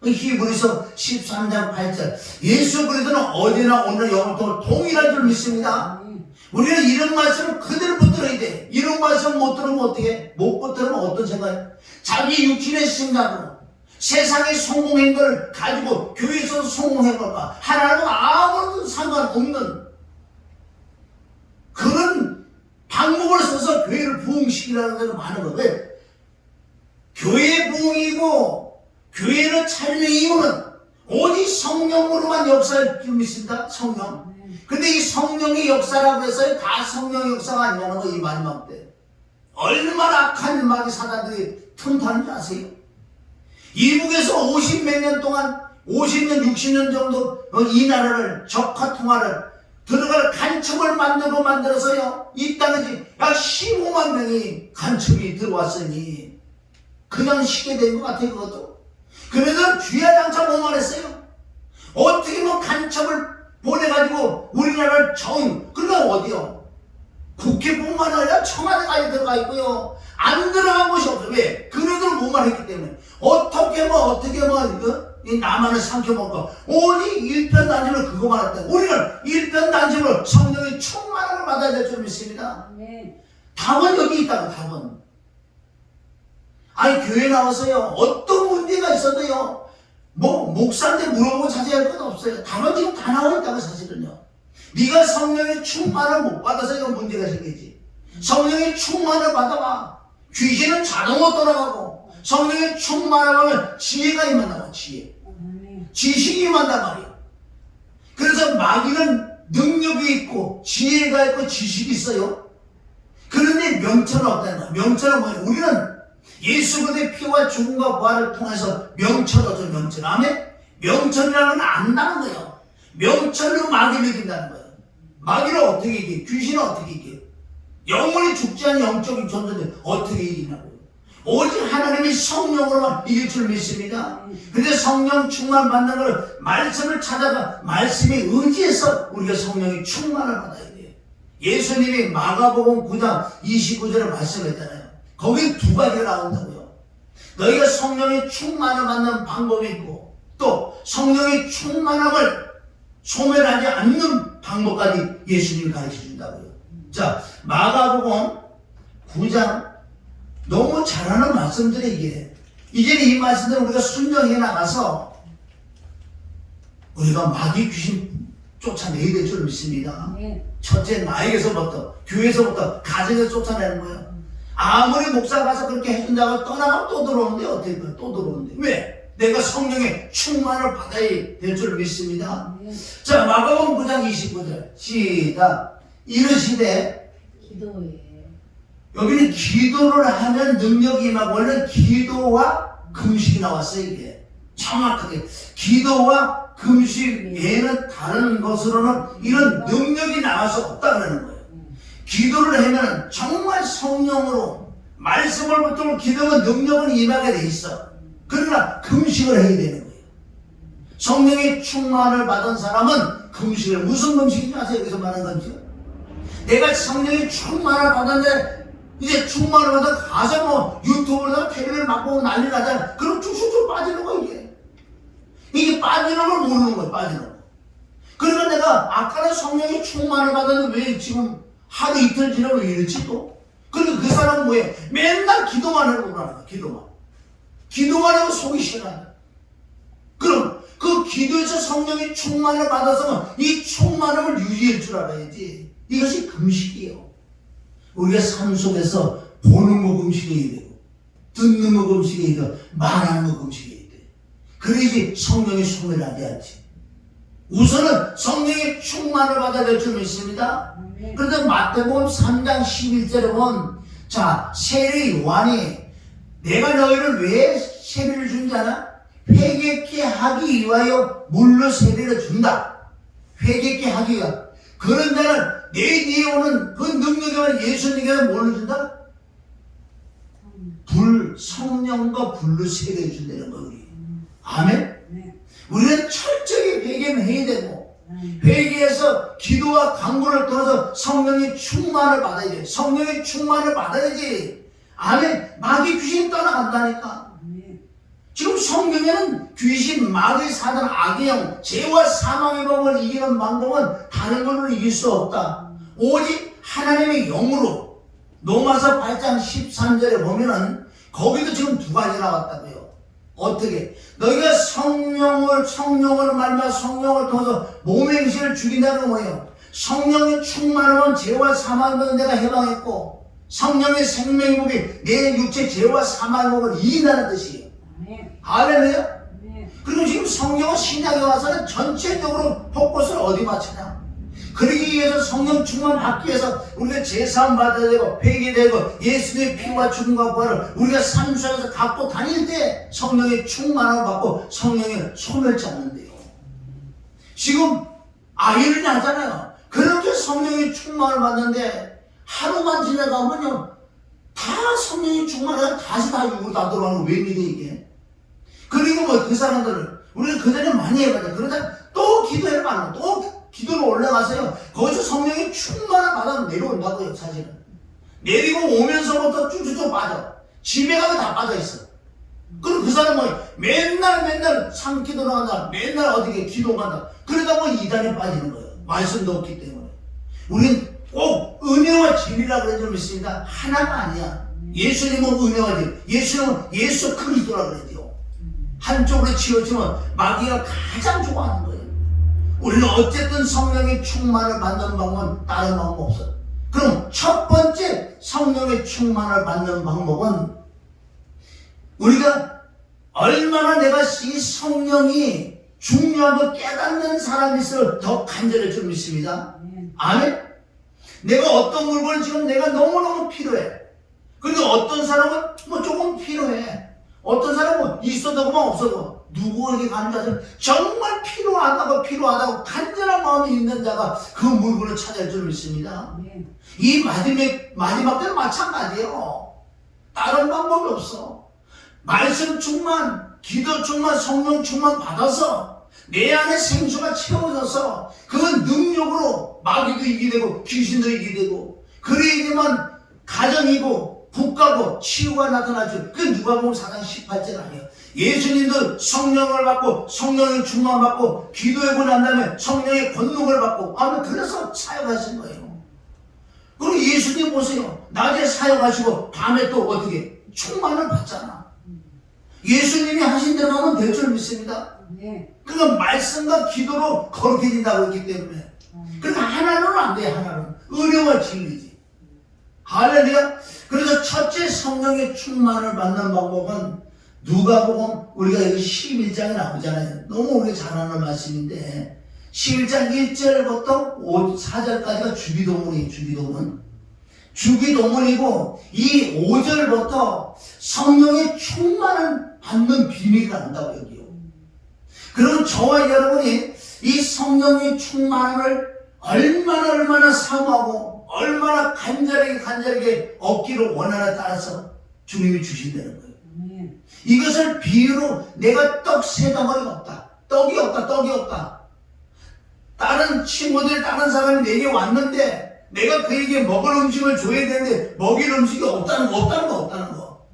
히브리서 13장 8절 예수 그리스도는 어제나 오늘 영원토록 동일한 줄 믿습니다. 우리는 이런 말씀을 그대로 붙들어야 돼. 이런 말씀 못 들으면 어떻게? 못 붙들으면 어떤 생각이에요? 자기 육신의 생각으로 세상에 성공한 걸 가지고 교회에서 성공한 걸까? 하나님과 아무런 상관없는 그런 방법을 써서 교회를 부흥시키라는 데가 많은 거예요. 왜? 교회 부흥이고 교회를 차리는 이유는 오직 성령으로만 역사할 줄 믿습니다. 성령. 근데 이 성령의 역사라고 해서 다 성령의 역사가 아니냐는 거, 이 마지막 때. 얼마나 악한 마귀 사단들이 틈타는지 아세요? 이북에서 50몇 년 동안, 50년, 60년 정도 이 나라를, 적화 통화를 들어갈 간첩을 만들어서요. 이 땅에 약 15만 명이 간첩이 들어왔으니 그냥 쉽게 된 것 같아요, 그것도. 그래서 주야장차 오만했어요. 어떻게 뭐 간첩을 보내가지고 우리나라를 그러니까 어디요? 국회뿐만 아니라 청와대까지 들어가 있고요. 안 들어간 곳이 없어요. 왜? 그네들은 뭐만 했기 때문에. 어떻게 이 나만을 삼켜먹고 오직 일편단심을 그거만 했다. 우리는 일편단심으로 성령의 충만함을 받아야 될 줄 믿습니다. 답은 여기 있다고, 답은. 아니, 교회 나와서요, 어떤 문제가 있어도요, 목사한테 물어보고 자세할 건 없어요. 답은 지금 다 나와 있다고, 사실은요. 네가 성령의 충만을 못 받아서 이건 문제가 생기지. 성령의 충만을 받아봐. 귀신은 자동으로 떠나가고, 성령의 충만을 하면 지혜가 임한다고, 지혜. 지식이 임한단 말이에요. 그래서 마귀는 능력이 있고, 지혜가 있고, 지식이 있어요. 그런데 명철은 없다는 거야. 명철은 뭐예요? 우리는 예수 그리스도의 피와 죽음과 부활을 통해서 명철 얻어, 명철. 아멘? 명철이라는 건 안다는 거예요. 명철로 마귀를 이긴다는 거예요. 마귀를 어떻게 이겨? 귀신은 어떻게 이겨? 영원히 죽지 않은 영적인 존재인데 어떻게 이기냐고요. 오직 하나님이 성령으로만 이길 줄 믿습니다. 그런데 성령 충만 받는 걸 말씀을 찾아가 말씀에 의지해서 우리가 성령의 충만을 받아야 돼요. 예수님이 마가복음 9장 29절에 말씀했잖아요. 거기 두 가지가 나온다고요. 너희가 성령의 충만을 받는 방법이 있고 또 성령의 충만함을 소멸하지 않는 방법까지 예수님이 가르쳐 준다고요. 자, 마가복음 9장 너무 잘하는 말씀들이 이게 이제는 이 말씀들을 우리가 순종해 나가서 우리가 마귀 귀신 쫓아내야 될 줄 믿습니다. 첫째, 나에게서부터, 교회에서부터, 가정에서 쫓아내는 거예요. 아무리 목사가 가서 그렇게 해준다고 떠나가면 또 들어오는데 어떻게 또 들어오는데 왜? 내가 성령의 충만을 받아야 될 줄 믿습니다. 자, 마가복음 9장 29절 시작. 이르시되
기도해.
여기는 기도를 하면 능력이 임하고 원래 기도와 금식이 나왔어요. 이게 정확하게 기도와 금식 외에는 다른 것으로는 이런 능력이 나와서 없다는 거예요. 기도를 하면 정말 성령으로 말씀을 붙들고 기도하면 능력은 임하게 돼 있어. 그러나 금식을 해야 되는 거예요. 성령의 충만을 받은 사람은 금식을, 무슨 금식인지 아세요? 여기서 말하는 금식은 내가 성령의 충만을 받았는데 이제 충만을 받아 가서 뭐 유튜브에다가 텔레비를 막 보고 난리 나잖아. 그럼 쭉쭉쭉 빠지는 거야. 이게 빠지는 걸 모르는 거야. 빠지는 거. 그러니까 내가 아까는 성령의 충만을 받았는데 왜 지금 하루 이틀 지나면 왜 이렇지 또? 그러니까 그 사람은 뭐해? 맨날 기도만 하고 그러는 거야. 기도만 하고 속이 시원하다. 그럼 그 기도에서 성령의 충만을 받아서 이 충만함을 유지할 줄 알아야지. 이것이 금식이에요. 우리가 삶 속에서 보는 거 금식해야 되고 듣는 거 금식해야 되고 말하는 거 금식해야 돼. 그래야지 성령이 소멸하게 하지. 우선은 성령의 충만을 받아야 될 줄 믿습니다. 그런데 마태복음 3장 11절에 보면 자, 세례 요한이 내가 너희를 왜 세례를 준지 아나? 회개케 하기 위하여 물로 세례를 준다. 회개케 하기 위하여. 그런 자는 내 뒤에 오는 그 능력을 예수님께서 뭘로 준다? 성령과 불로 세례해 준다는 거 우리. 아멘? 우리는 철저히 회개는 해야 되고 회개해서 기도와 간구를 통해서 성령의 충만을 받아야 돼. 성령의 충만을 받아야지. 아멘. 마귀 귀신이 떠나간다니까. 지금 성경에는 귀신, 마귀, 사단, 악의 영, 죄와 사망의 법을 이기는 방법은 다른 걸로 이길 수 없다. 오직 하나님의 영으로. 로마서 8장 13절에 보면은 거기도 지금 두 가지 나왔다고요. 어떻게? 너희가 성령을 말미암아 성령을 통해서 몸의 행실을 죽인다는 건 뭐예요? 성령이 충만하면 죄와 사망을 내가 해방했고 성령의 생명의 법이 내 육체 죄와 사망의 법을 이긴다는 뜻이에요. 할렐루야? 그리고 지금 성령은 신약에 와서는 전체적으로 포커스를 어디 맞추냐? 그러기 위해서 성령 충만 받기 위해서 우리가 제사함 받아야 되고 회개되고 예수님의 피와 죽음과 부활을 우리가 삶 속에서 갖고 다닐 때 성령의 충만함을 받고 성령의 소멸치 않는데요. 지금 아이를 낳잖아요. 그렇게 성령의 충만을 받는데 하루만 지나가면요 다 성령의 충만을 다시 다 육으로 다 들어가는 거 웬일이야 이게. 그리고 뭐 그 사람들은 우리는 그전에 많이 해봤죠. 그러다 또 기도해봐 또 기도로 올라가세요. 거기서 성령이 충만한 바다로 내려온다고요, 사실은. 내리고 오면서부터 쭉쭉쭉 빠져. 집에 가면 다 빠져있어. 그럼 그 사람은 맨날 산기도 나간다. 맨날 어디게 기도 간다. 그러다 보면 이단에 빠지는 거예요. 말씀도 없기 때문에. 우린 꼭 은혜와 진리라 그래 좀 있습니다. 하나가 아니야. 예수님은 은혜와 진리. 예수님은 예수 그리스도라 그러죠. 한쪽으로 치우치면 마귀가 가장 좋아하는 거예요. 우리는 어쨌든 성령의 충만을 받는 방법은 다른 방법 없어. 그럼 첫 번째 성령의 충만을 받는 방법은 우리가 얼마나 내가 이 성령이 중요하고 깨닫는 사람일수록 더 간절할 줄 믿습니다. 아멘? 내가 어떤 물건을 지금 내가 너무너무 필요해. 그리고 어떤 사람은 뭐 조금 필요해. 어떤 사람은 있어도 그만 없어도 누구에게 간절하면 정말 필요하다고 간절한 마음이 있는 자가 그 물건을 찾을 줄 믿습니다. 이 마지막 때는 마찬가지예요. 다른 방법이 없어. 말씀 충만, 기도 충만, 성령 충만 받아서 내 안에 생수가 채워져서 그 능력으로 마귀도 이기되고 귀신도 이기되고 그래야지만 가정이고 국가고 치유가 나타날 줄. 그 누가복음 4장 18절 아니에요. 예수님도 성령을 받고 성령의 충만 받고 기도하고 난 다음에 성령의 권능을 받고 그래서 사역하신 거예요. 그리고 예수님 보세요. 낮에 사역하시고 밤에 또 어떻게 충만을 받잖아. 예수님이 하신 대로 하면 될 줄 믿습니다. 그러니까 말씀과 기도로 거룩해진다고 했기 때문에. 그러니까 하나로는 안 돼. 하나로는 은혜와 진리지. 할렐루야. 그래서 첫째 성령의 충만을 받는 방법은 누가복음 우리가 여기 11장에 나오잖아요. 너무 우리가 잘 아는 말씀인데 11장 1절부터 4절까지가 주기도문이에요. 주기도문이고 이 5절부터 성령의 충만을 받는 비밀이 나온다고 여기요. 그럼 저와 여러분이 이 성령의 충만을 얼마나 사모하고 얼마나 간절하게 얻기를 원하느냐에 따라서 주님이 주신다는 거예요. 이것을 비유로 내가 떡 세 덩어리가 없다. 떡이 없다. 다른 친구들, 다른 사람이 내게 왔는데 내가 그에게 먹을 음식을 줘야 되는데 먹일 음식이 없다는 거.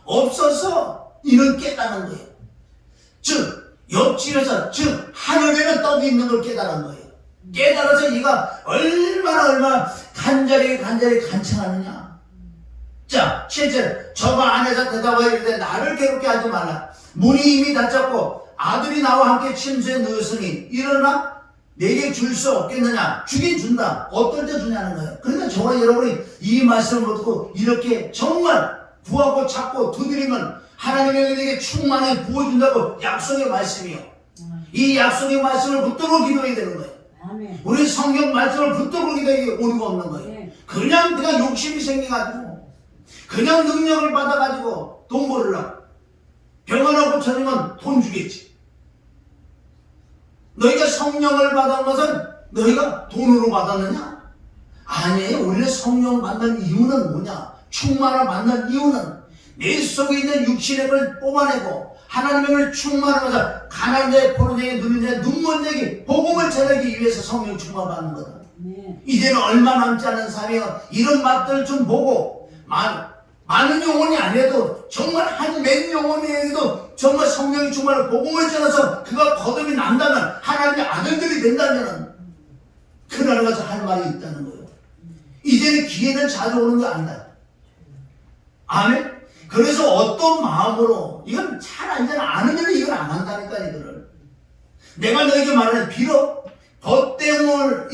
없어서 이는 깨달은 거예요. 즉 옆집에서 하늘에는 떡이 있는 걸 깨달은 거예요. 깨달아서 이가 얼마나 간절히 간청하느냐. 자, 7절 저가 안에서 대답하여 이르되 나를 괴롭게 하지 말라. 문이 이미 닫혔고 아들이 나와 함께 침소에 누웠으니 일어나 내게 줄 수 없겠느냐. 주긴 준다. 어떨 때 주냐는 거예요. 그러니까 저와 여러분이 이 말씀을 듣고 이렇게 정말 구하고 찾고 두드리면 하나님이 너에게 충만하게 부어준다고 약속의 말씀이요. 이 약속의 말씀을 붙들고 기도해야 되는 거예요.
아멘.
우리 성경 말씀을 붙들고 기도하기 오류가 없는 거예요.
네.
그냥 욕심이 생겨가지고 그냥 능력을 받아가지고 돈 벌으려고 병원을 고쳐주면 돈 주겠지. 너희가 성령을 받은 것은 너희가 돈으로 받았느냐? 아니에요. 우리는 성령 받는 이유는 뭐냐? 충만을 받는 이유는 내 속에 있는 육신의 걸 뽑아내고 하나님을 충만하면서 가난한 자의 포로되게 누린 자의 눈먼 자에게 복음을 전하기 위해서 성령 충만 받는 거다.
네.
이제는 얼마 남지 않은 삶이여 이런 맛들을 좀 보고 많은 영혼이 아니어도 정말 한 몇 영혼에도 정말 성령이 충만한 복음을 전해서 그가 거듭이 난다면 하나님의 아들들이 된다면 그날 가서 할 말이 있다는 거예요. 이제는 기회는 자주 오는 거 아니다. 아멘. 그래서 어떤 마음으로 이건 잘 알잖아. 아는데도 이걸 안 한다니까. 이거를 내가 너에게 말하는 비록 벗됨을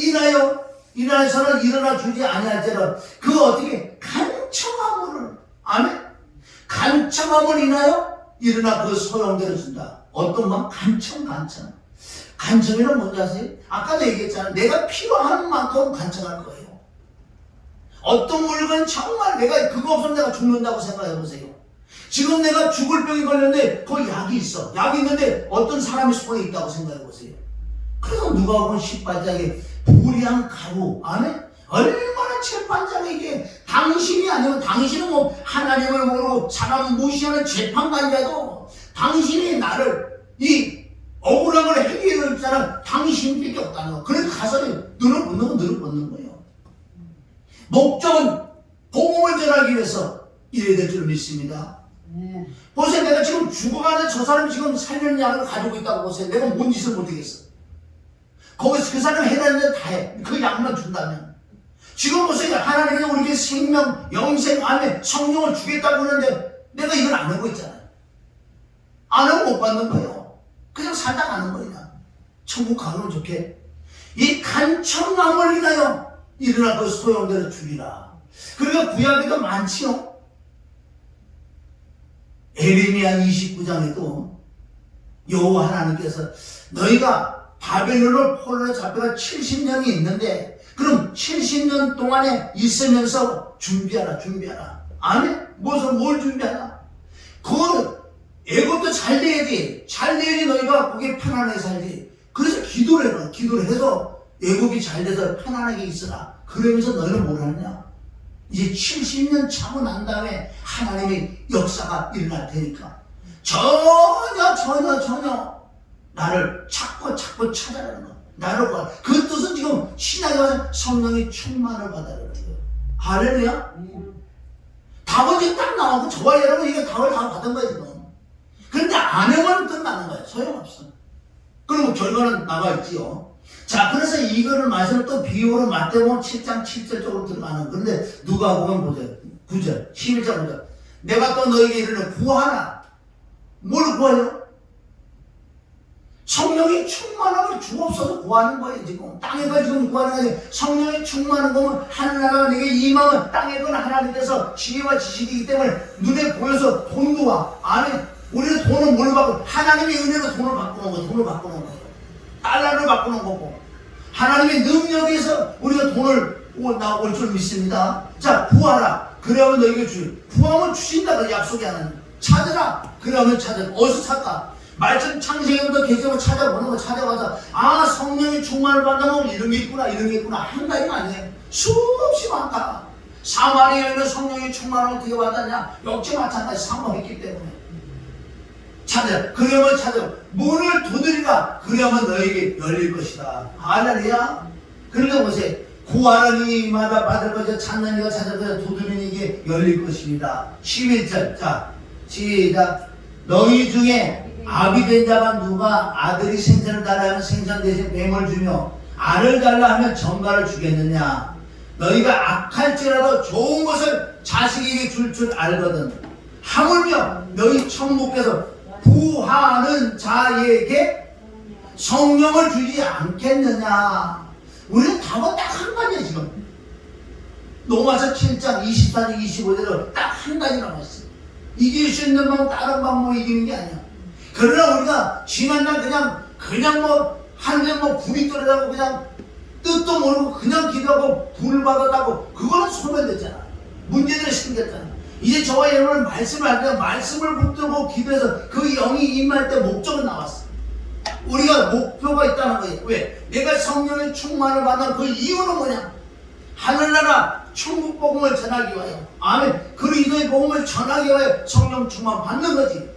인하여서는 일어나 주지 아니할지라 그 어떻게 간청함을 아멘. 간청함을 인하여 일어나 그 소용대로 준다. 어떤 마음? 간청이란 뭔지 아세요? 아까도 얘기했잖아. 내가 필요한 만큼 간청할 거예요. 어떤 물건 정말 내가 그거 없으면 내가 죽는다고 생각해 보세요. 지금 내가 죽을 병이 걸렸는데 거기 약이 있어. 약이 있는데 어떤 사람이 손에 있다고 생각해 보세요. 그래서 누가 보면 십반장에 불의한 가루 안에 얼마나 재판장에게 당신이 아니면 당신은 뭐 하나님을 모르고 사람 무시하는 재판관이라도 당신이 나를 이 억울한 걸 해결할 자는 당신밖에 없다는 거. 그래서 가서 눈을 붙는 건 눈을 붙는 거예요. 목적은 복음을 전하기 위해서 이래야 될 줄 믿습니다. 보세요. 내가 지금 죽어가는 저 사람이 지금 살려는 약을 가지고 있다고 보세요. 내가 뭔 짓을 못하겠어. 거기서 그 사람이 해야 되는 데 다 해. 그 약만 준다면. 지금 보세요. 하나님이 우리에게 생명, 영생 안에 성령을 주겠다고 하는데 내가 이걸 안 하고 있잖아요. 안 하고 못 받는 거예요. 그냥 살다 가는 거야. 천국 가면 좋게. 이 간청함을 인하여 일어나 그 소용대로 주리라. 그러니까 구약에도 많지요. 에레미야 29장에도 여호와 하나님께서 너희가 바벨론을 포로로 잡혀가 70년이 있는데 그럼 70년 동안에 있으면서 준비하라. 아멘? 뭘 준비하라? 그 애국도 잘 돼야지. 잘 돼야지 너희가 거기에 편안하게 살지. 그래서 기도를 해서 애국이 잘 돼서 편안하게 있으라. 그러면서 너희는 뭘 하느냐? 이제 70년 참고 난 다음에 하나님의 역사가 일어날 테니까 전혀 나를 자꾸 찾아가는 거. 나를 봐. 그 뜻은 지금 신약에 와서 성령의 충만을 받아라는 거예요. 할렐루야? 답은 지금 딱 나오고 저와 여러분 이게 답을 다 받은 거예요 지금. 그런데 안 하면 끝나는 거예요. 소용없어. 그리고 결과는 나와 있지요. 자, 그래서 이거를 말씀을 또 비유로 마태복음 7장 7절 쪽으로 들어가는. 그런데 누가 보면 보세요. 9절, 11절 보세요. 내가 또 너에게 이르는 구하라. 뭘 구해요? 성령이 충만함을 주옵소서 구하는 거예요 지금. 땅에가 지금 구하는 거예요. 성령이 충만한 거면 하늘나라가 내게 임하면 땅에 건 하나님께서 지혜와 지식이기 때문에 눈에 보여서 돈도 와. 안에 우리는 돈을 뭘로 바꾸는 하나님의 은혜로 돈을 바꾸는 거예요. 달러를 바꾸는 거고 하나님의 능력에서 우리가 돈을 올 줄 믿습니다. 자, 구하라. 그러면 너에게 구하면 주신다. 그 약속이 하나님. 찾으라. 그러면 찾아. 어디서 찾까? 말씀 창세기부터 계시록을 찾아보는 거. 찾아봐서 성령의 충만을 받는 이런 게 있구나 한 가지가 아니에요. 수없이 많다. 사마리아에는 성령의 충만을 어떻게 받았냐? 역시 마찬가지 사모했기 때문에 찾아. 그러면 찾아. 문을 두드리라. 그러면 너에게 열릴 것이다. 할렐루야. 그러니까 보세요. 구하는 이마다 받을 것이요 찾는 이가 찾을 것이요 두드리는 이게 열릴 것입니다. 11절. 자, 시작. 너희 중에 아비된 자가 누가 아들이 생선을 달라 하면 생선 대신 뱀을 주며 알을 달라 하면 전갈을 주겠느냐? 너희가 악할지라도 좋은 것을 자식에게 줄 알거든. 하물며 너희 천국께서 구하는 자에게 성령을 주지 않겠느냐? 우리는 답은 딱 한 가지야 지금. 로마서 7장 24절 25절로 딱 한 가지 남았어. 이길 수 있는 방법, 다른 방법으로 이기는 게 아니야. 그러나 우리가 지난날 그냥 뭐 하늘에 뭐 불이 떨어지고 그냥 뜻도 모르고 그냥 기도하고 불을 받았다고 그거는 소멸됐잖아. 문제들이 생겼잖아. 이제 저와 여러분 말씀을 할 때 말씀을 붙들고 기도해서 그 영이 임할 때 목적은 나왔어. 우리가 목표가 있다는 거예요. 왜? 내가 성령의 충만을 받는 그 이유는 뭐냐? 하늘나라 천국 복음을 전하기 위하여, 아멘. 그리스도의 복음을 전하기 위하여 성령 충만 받는 거지.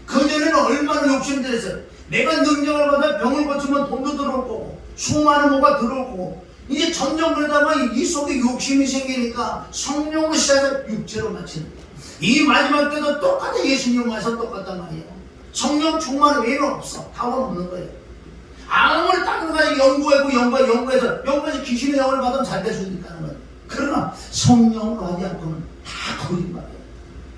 그전에는 얼마나 욕심이 들었어요. 내가 능력을 받아 병을 고치면 돈도 들어올 거고 수많은 뭐가 들어올 거고, 이제 점점 그러다 보니 이 속에 욕심이 생기니까 성령으로 시작해서 육체로 마치는 거예요. 이 마지막 때도 똑같아. 예수님 와서 똑같단 말이에요. 성령 충만은 외에는 없어. 답은 없는 거예요. 아무리 다른 거 연구해서 귀신의 영을 받으면 잘 될 수 있다는 거예요. 그러나 성령을 하지 않고는 다 거짓말이에요.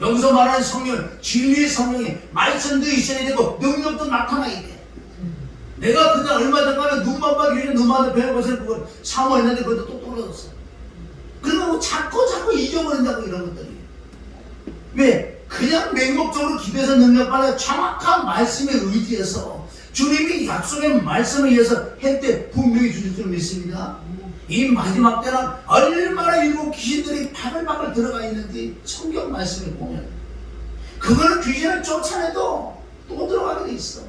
여기서 말하는 성령, 진리의 성령이 말씀도 있어야 되고 능력도 나타나야 돼. 내가 그냥 얼마 전까지 눈만 봐도 눈만 배운 것을 그걸 사모했는데 그것도 또 떨어졌어. 그러고 자꾸 잊어버린다고 이런 것들이. 왜? 그냥 맹목적으로 기도해서 능력받아 정확한 말씀에 의지해서 주님이 약속의 말씀에 의해서 할 때 분명히 주실 줄 믿습니다. 이 마지막 때는 얼마나 일곱 귀신들이 바글바글 들어가 있는지 성경 말씀에 보면 그거는 귀신을 쫓아내도 또 들어가게 돼 있어.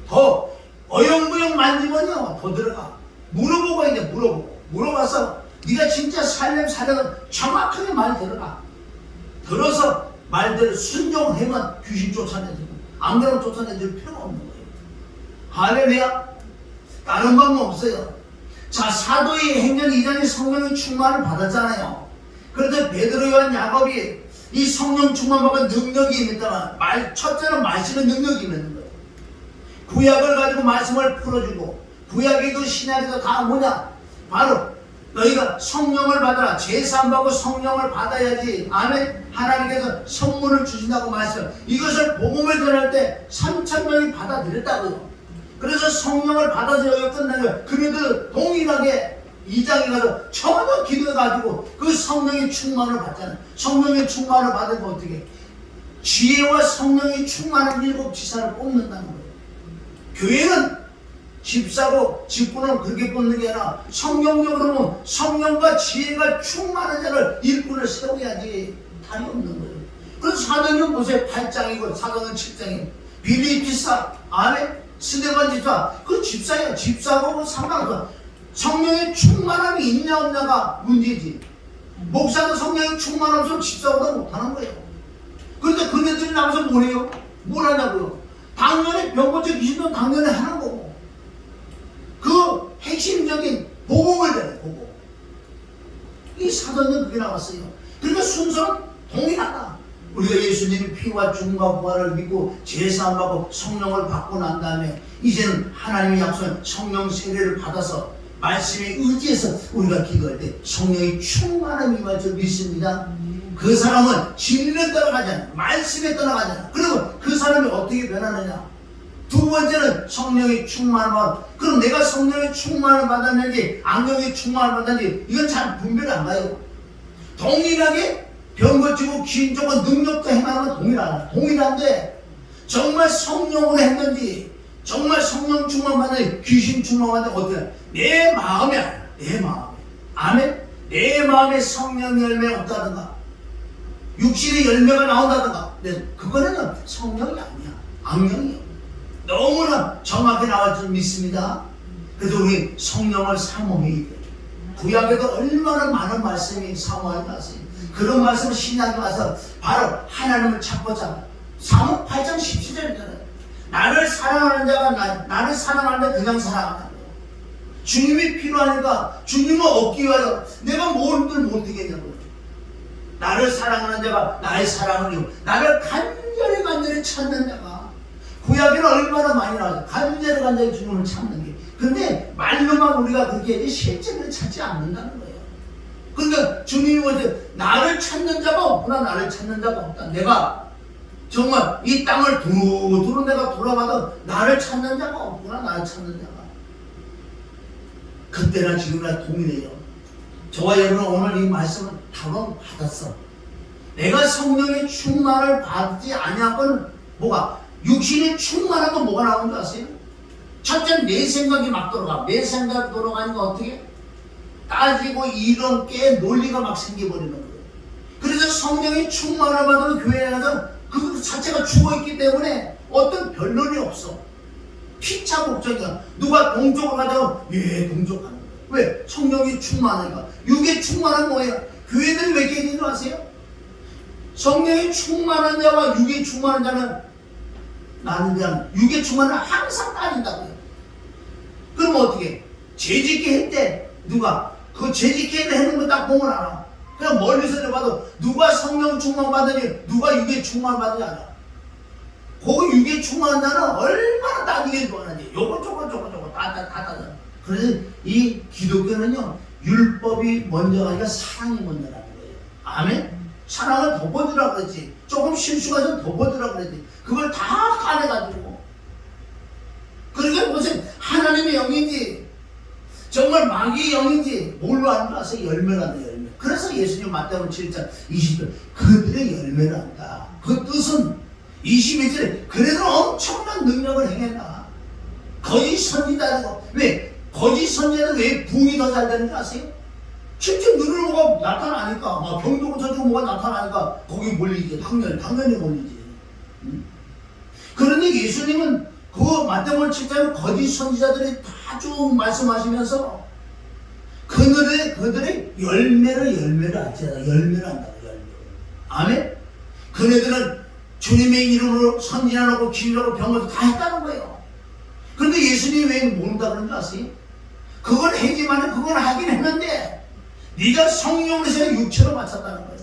더 어영부영 만지면요 더 들어가. 물어보고 이제 물어봐서 네가 진짜 살려면 정확하게 말 들어가. 들어서 말대로 순종하면 귀신 쫓아내주고 안 그러면 쫓아내줄 필요가 없는 거예요. 할렐루야. 다른 방법 없어요. 자, 사도의 행전 2장에 성령의 충만을 받았잖아요. 그래서 베드로, 요한, 야곱이 이 성령 충만 받은 능력이 있다만 첫째는 말씀의 능력이 있는 거예요. 구약을 가지고 말씀을 풀어주고 구약에도 신약에도 다 뭐냐? 바로 너희가 성령을 받아라. 제사 안 받고 성령을 받아야지. 아멘. 하나님께서 선물을 주신다고 말씀. 이것을 복음을 전할 때 3,000명이 받아들였다고요. 그래서 성령을 받아서 여기 끝나는 거예요. 그래도 동일하게 2장에 가서 전부 기도해가지고 그 성령의 충만을 받잖아요. 성령의 충만을 받으면 어떻게? 지혜와 성령의 충만한 7 지사를 뽑는다는 거예요. 교회는 집사고 직분은 그렇게 뽑는 게 아니라 성경적으로 보면 성령과 지혜가 충만한 자를 일꾼을 세워야지. 답이 없는 거예요. 그래서 사도행전 보세요. 8장이고 사도행전 7장이고 빌립 집사, 아멘. 스데반 집사, 그 집사예요. 집사하고 상관없어. 성령의 충만함이 있냐 없냐가 문제지. 목사도 성령의 충만 없으면 집사보다 못하는 거예요. 그런데 그네들이 나가서 뭘 해요? 뭘 하냐고요? 당연히 병고체 귀신도 당연히 하는 거고 그 핵심적인 복음을 전해. 복음. 이 사도는 그게 나왔어요. 그러니까 순서는 동일하다. 우리가 예수님이 피와 죽음과 부활을 믿고 제사 안 받고 성령을 받고 난 다음에 이제는 하나님의 약속한 성령 세례를 받아서 말씀에 의지해서 우리가 기도할 때 성령이 충만함이 임할 줄 믿습니다. 그 사람은 진리에 따라가잖아. 말씀에 따라가잖아. 그리고 그 사람이 어떻게 변하느냐? 두 번째는 성령의 충만함. 그럼 내가 성령의 충만을 받았는지 악령의 충만을 받았는지 이건 잘 분별 안 가요. 동일하게 병 고치고 귀신 쫓고 능력도 행하는 건 동일한데 정말 성령으로 했는지 정말 성령 충만 받는지 귀신 충만 받는지 어떻게 내 마음이 아니야. 내 마음에. 아멘. 내 마음에 성령 열매가 없다든가 육신의 열매가 나온다든가 그거는 성령이 아니야. 악령이야. 너무나 정확히 나올 줄 믿습니다. 그래서 우리 성령을 사모해야 돼. 구약에도 얼마나 많은 말씀이 사모하는 말씀이 그런 말씀을 신약에 와서 바로 하나님을 찾고자. 사무 8장 17절이잖아요. 나를 사랑하는 자가 나를 사랑하는데 그냥 사랑한다는 거예요. 주님이 필요하니까 주님을 얻기 위하여 내가 뭘들 못하겠냐고요. 나를 사랑하는 자가 나의 사랑을 이루고 나를 간절히 찾는 자가. 구약에는 얼마나 많이 나와요. 간절히 주님을 찾는 게. 근데 말로만 우리가 그렇게 해야지 실제로 찾지 않는다는 거예요. 그러니까 주님이 뭐지? 나를 찾는 자가 없구나. 나를 찾는 자가 없다. 내가 정말 이 땅을 두루두루 내가 돌아가도 나를 찾는 자가 없구나. 나를 찾는 자가. 그때나 지금이나 동일해요. 저와 여러분 오늘 이 말씀은 답은 받았어. 내가 성령의 충만을 받지 아니하고는 뭐가? 육신의 충만하고 뭐가 나오는 줄 아세요? 첫째는 내 생각이 막 돌아가. 내 생각이 돌아가니까 어떻게? 따지고 이런 게 논리가 막 생겨버리는 거예요. 그래서 성령의 충만을 받으면 교회에 가서 그 자체가 죽어있기 때문에 어떤 변론이 없어. 피차 목적이야. 누가 동쪽으로 가자고 예 동쪽 가는 거예요. 왜? 성령이 충만하니까. 육의 충만은 뭐예요? 교회들이 왜 깨지는 줄 아세요? 성령이 충만한 자와 육의 충만한 자는 나는 그냥 육의 충만은 항상 따진다고요. 그럼 어떻게? 죄짓게 했대. 누가? 그 죄짓게 하는 거 딱 보면 알아. 그냥 멀리서 봐도 누가 성령 충만 받으니 누가 육의 충만 받으니 알아. 그 육의 충만한 자는 얼마나 따지게 좋아하는지 요거 저거 다 따져. 그래서 이 기독교는요 율법이 먼저 가니까 사랑이 먼저라는 거예요. 아멘? 사랑을 덮어주라 그랬지. 조금 실수가 좀 덮어주라 그랬지. 그걸 다 까내가지고. 그러니까 무슨 하나님의 영인지 정말 마귀의 영인지 뭘로 아는 줄 아세요? 열매란다 열매. 그래서 예수님 마태복음 7장 20절 그들의 열매를 안다. 그 뜻은 21절에 그래도 엄청난 능력을 행했다. 거짓 선지자라고. 왜? 거짓 선지자는 왜 부흥이 더 잘 되는 줄 아세요? 실제 눈으로 뭐가 나타나니까 병도 고쳐지고 뭐가 나타나니까 거기 몰리지. 당연히 몰리지. 그런데 예수님은 그 마태복음 7장에 거짓 선지자들이 다 쭉 말씀하시면서 그들의 열매를 알지라. 열매를 안다고. 열매. 아멘? 그네들은 주님의 이름으로 선지하고 기도하고 병을 다 했다는 거예요. 그런데 예수님이 왜 모른다 그런 줄 아세요? 그걸 하기만은 그걸 하긴 했는데 네가 성령으로 해서 육체로 맞췄다는 거예요.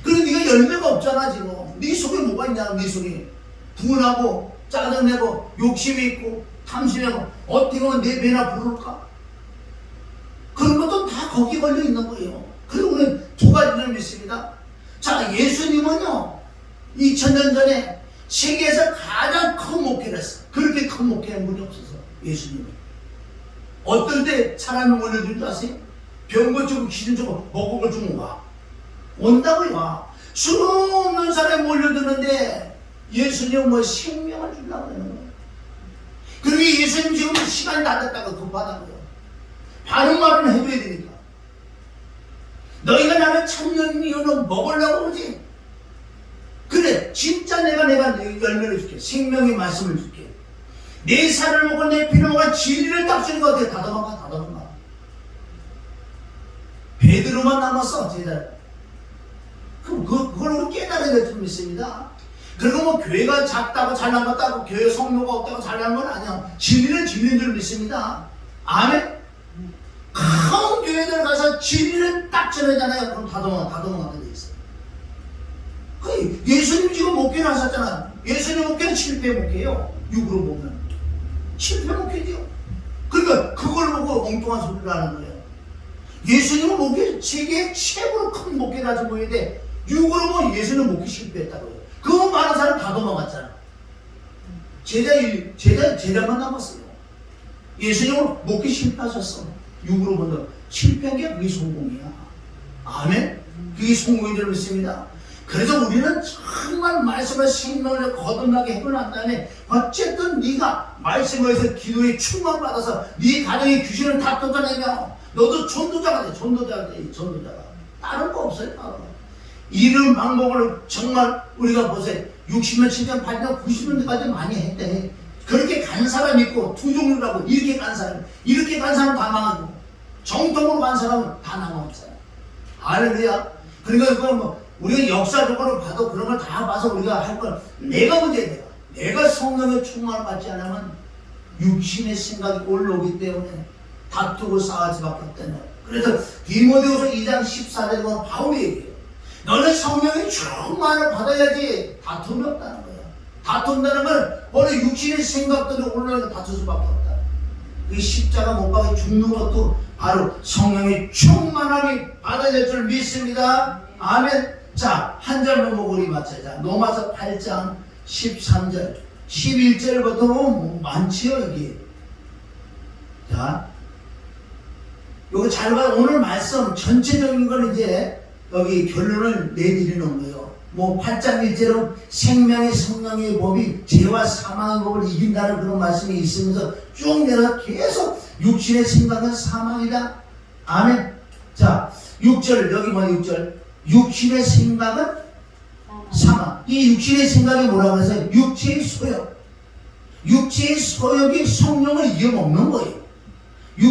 그런데 네가 열매가 없잖아 지금. 네 속에 뭐가 있냐. 네 속에 분하고 짜증내고 욕심이 있고 탐심하고 어떻게 하면 내 배나 부를까? 그런 것도 다 거기에 걸려 있는 거예요. 그리고 우리는 두 가지를 믿습니다. 자, 예수님은요 2000년 전에 세계에서 가장 큰 목회를 했어. 그렇게 큰 목회는 분이 없어서 예수님은. 어떨 때 사람이 몰려들 줄 아세요? 병 고치고 기준 주고 먹고 걸 주면 와. 온다고요. 와. 수없는 사람이 몰려드는데 예수님은 뭐 생명을 주려고 하는 거예요. 그리고 예수님 지금 시간이 다 됐다고 급하다고요. 바른 말은 해줘야 되니까. 너희가 나를 찾는 이유는 먹으려고 그러지. 그래 진짜 내가 열매를 줄게. 생명의 말씀을 줄게. 내 살을 먹고 내 피를 먹어 진리를 딱 주는 거 어때? 다 도망가. 베드로만 남았어 제자. 그걸 우리 깨달아야 될 줄 믿습니다. 그리고 뭐 교회가 작다고 잘난 것 같다고 교회 성도가 없다고 잘난 건 아니야. 진리는 진리인 줄 믿습니다. 아멘? 큰 교회들 가서 진리를 딱 전하잖아요. 그럼 다 도망가게 돼 있어요. 예수님 지금 목회를 하셨잖아. 예수님 목회는 실패 목회예요. 육으로 보면 실패 목회죠. 그러니까 그걸 보고 엉뚱한 소리를 하는 거예요. 예수님은 목회 세계 최고로 큰 목회를 하신 분인데 육으로 보면 예수님 목회 실패했다고요. 그거 많은 사람 다 도망갔잖아. 제자만 남았어요. 예수님은 목회 실패하셨어. 육으로 본다. 실패한 게 그게 성공이야. 아멘? 그게 성공인 줄 믿습니다. 그래서 우리는 정말 말씀을 생명을 거듭나게 해고 난 다음에 어쨌든 네가 말씀에서 기도에 충만받아서 네 가정의 귀신을 다 쫓아내며 너도 전도자가 돼. 전도자가. 다른 거 없어요. 다른 거. 이런 방법을 정말 우리가 보세요. 60년, 70년, 80년, 90년대까지 많이 했대. 그렇게 간 사람 있고 두 종류라고. 이렇게 간 사람 다 망하고 정통으로 간 사람은 다 남아없어요. 할렐루야. 그러니까 그건 뭐 우리가 역사적으로 봐도 그런 걸 다 봐서 우리가 할 건 내가 문제야. 내가 성령의 충만을 받지 않으면 육신의 생각이 올라오기 때문에 다투고 싸울 수밖에 없다는 거예요. 그래서 디모데후서 2장 14절에 보면 바울이 얘기해요. 너는 성령의 충만을 받아야지 다툼이 없다는 거예요. 다툰다는 건 원래 육신의 생각들이 올라오니까 다툴 수밖에 없다. 그 십자가 못 박혀 죽는 것도 바로 성령의 충만함이 받아야 될 줄 믿습니다. 아멘. 자, 한 절만 보고 우리 마치자. 로마서 8장 13절 11절부터 뭐 많지요 여기. 자, 요거 잘 봐. 오늘 말씀 전체적인 건 이제 여기 결론을 내드리는 거예요. 뭐 8장 1절은 생명의 성령의 법이 죄와 사망의 법을 이긴다는 그런 말씀이 있으면서 쭉 내려 계속 육신의 생각은 사망이다. 아멘. 자, 6절 여기 뭐 6절 육신의 생각은 사망. 이 육신의 생각이 뭐라고 해서 육체의 소욕. 육체의 소욕이 성령을 이겨먹는 거예요.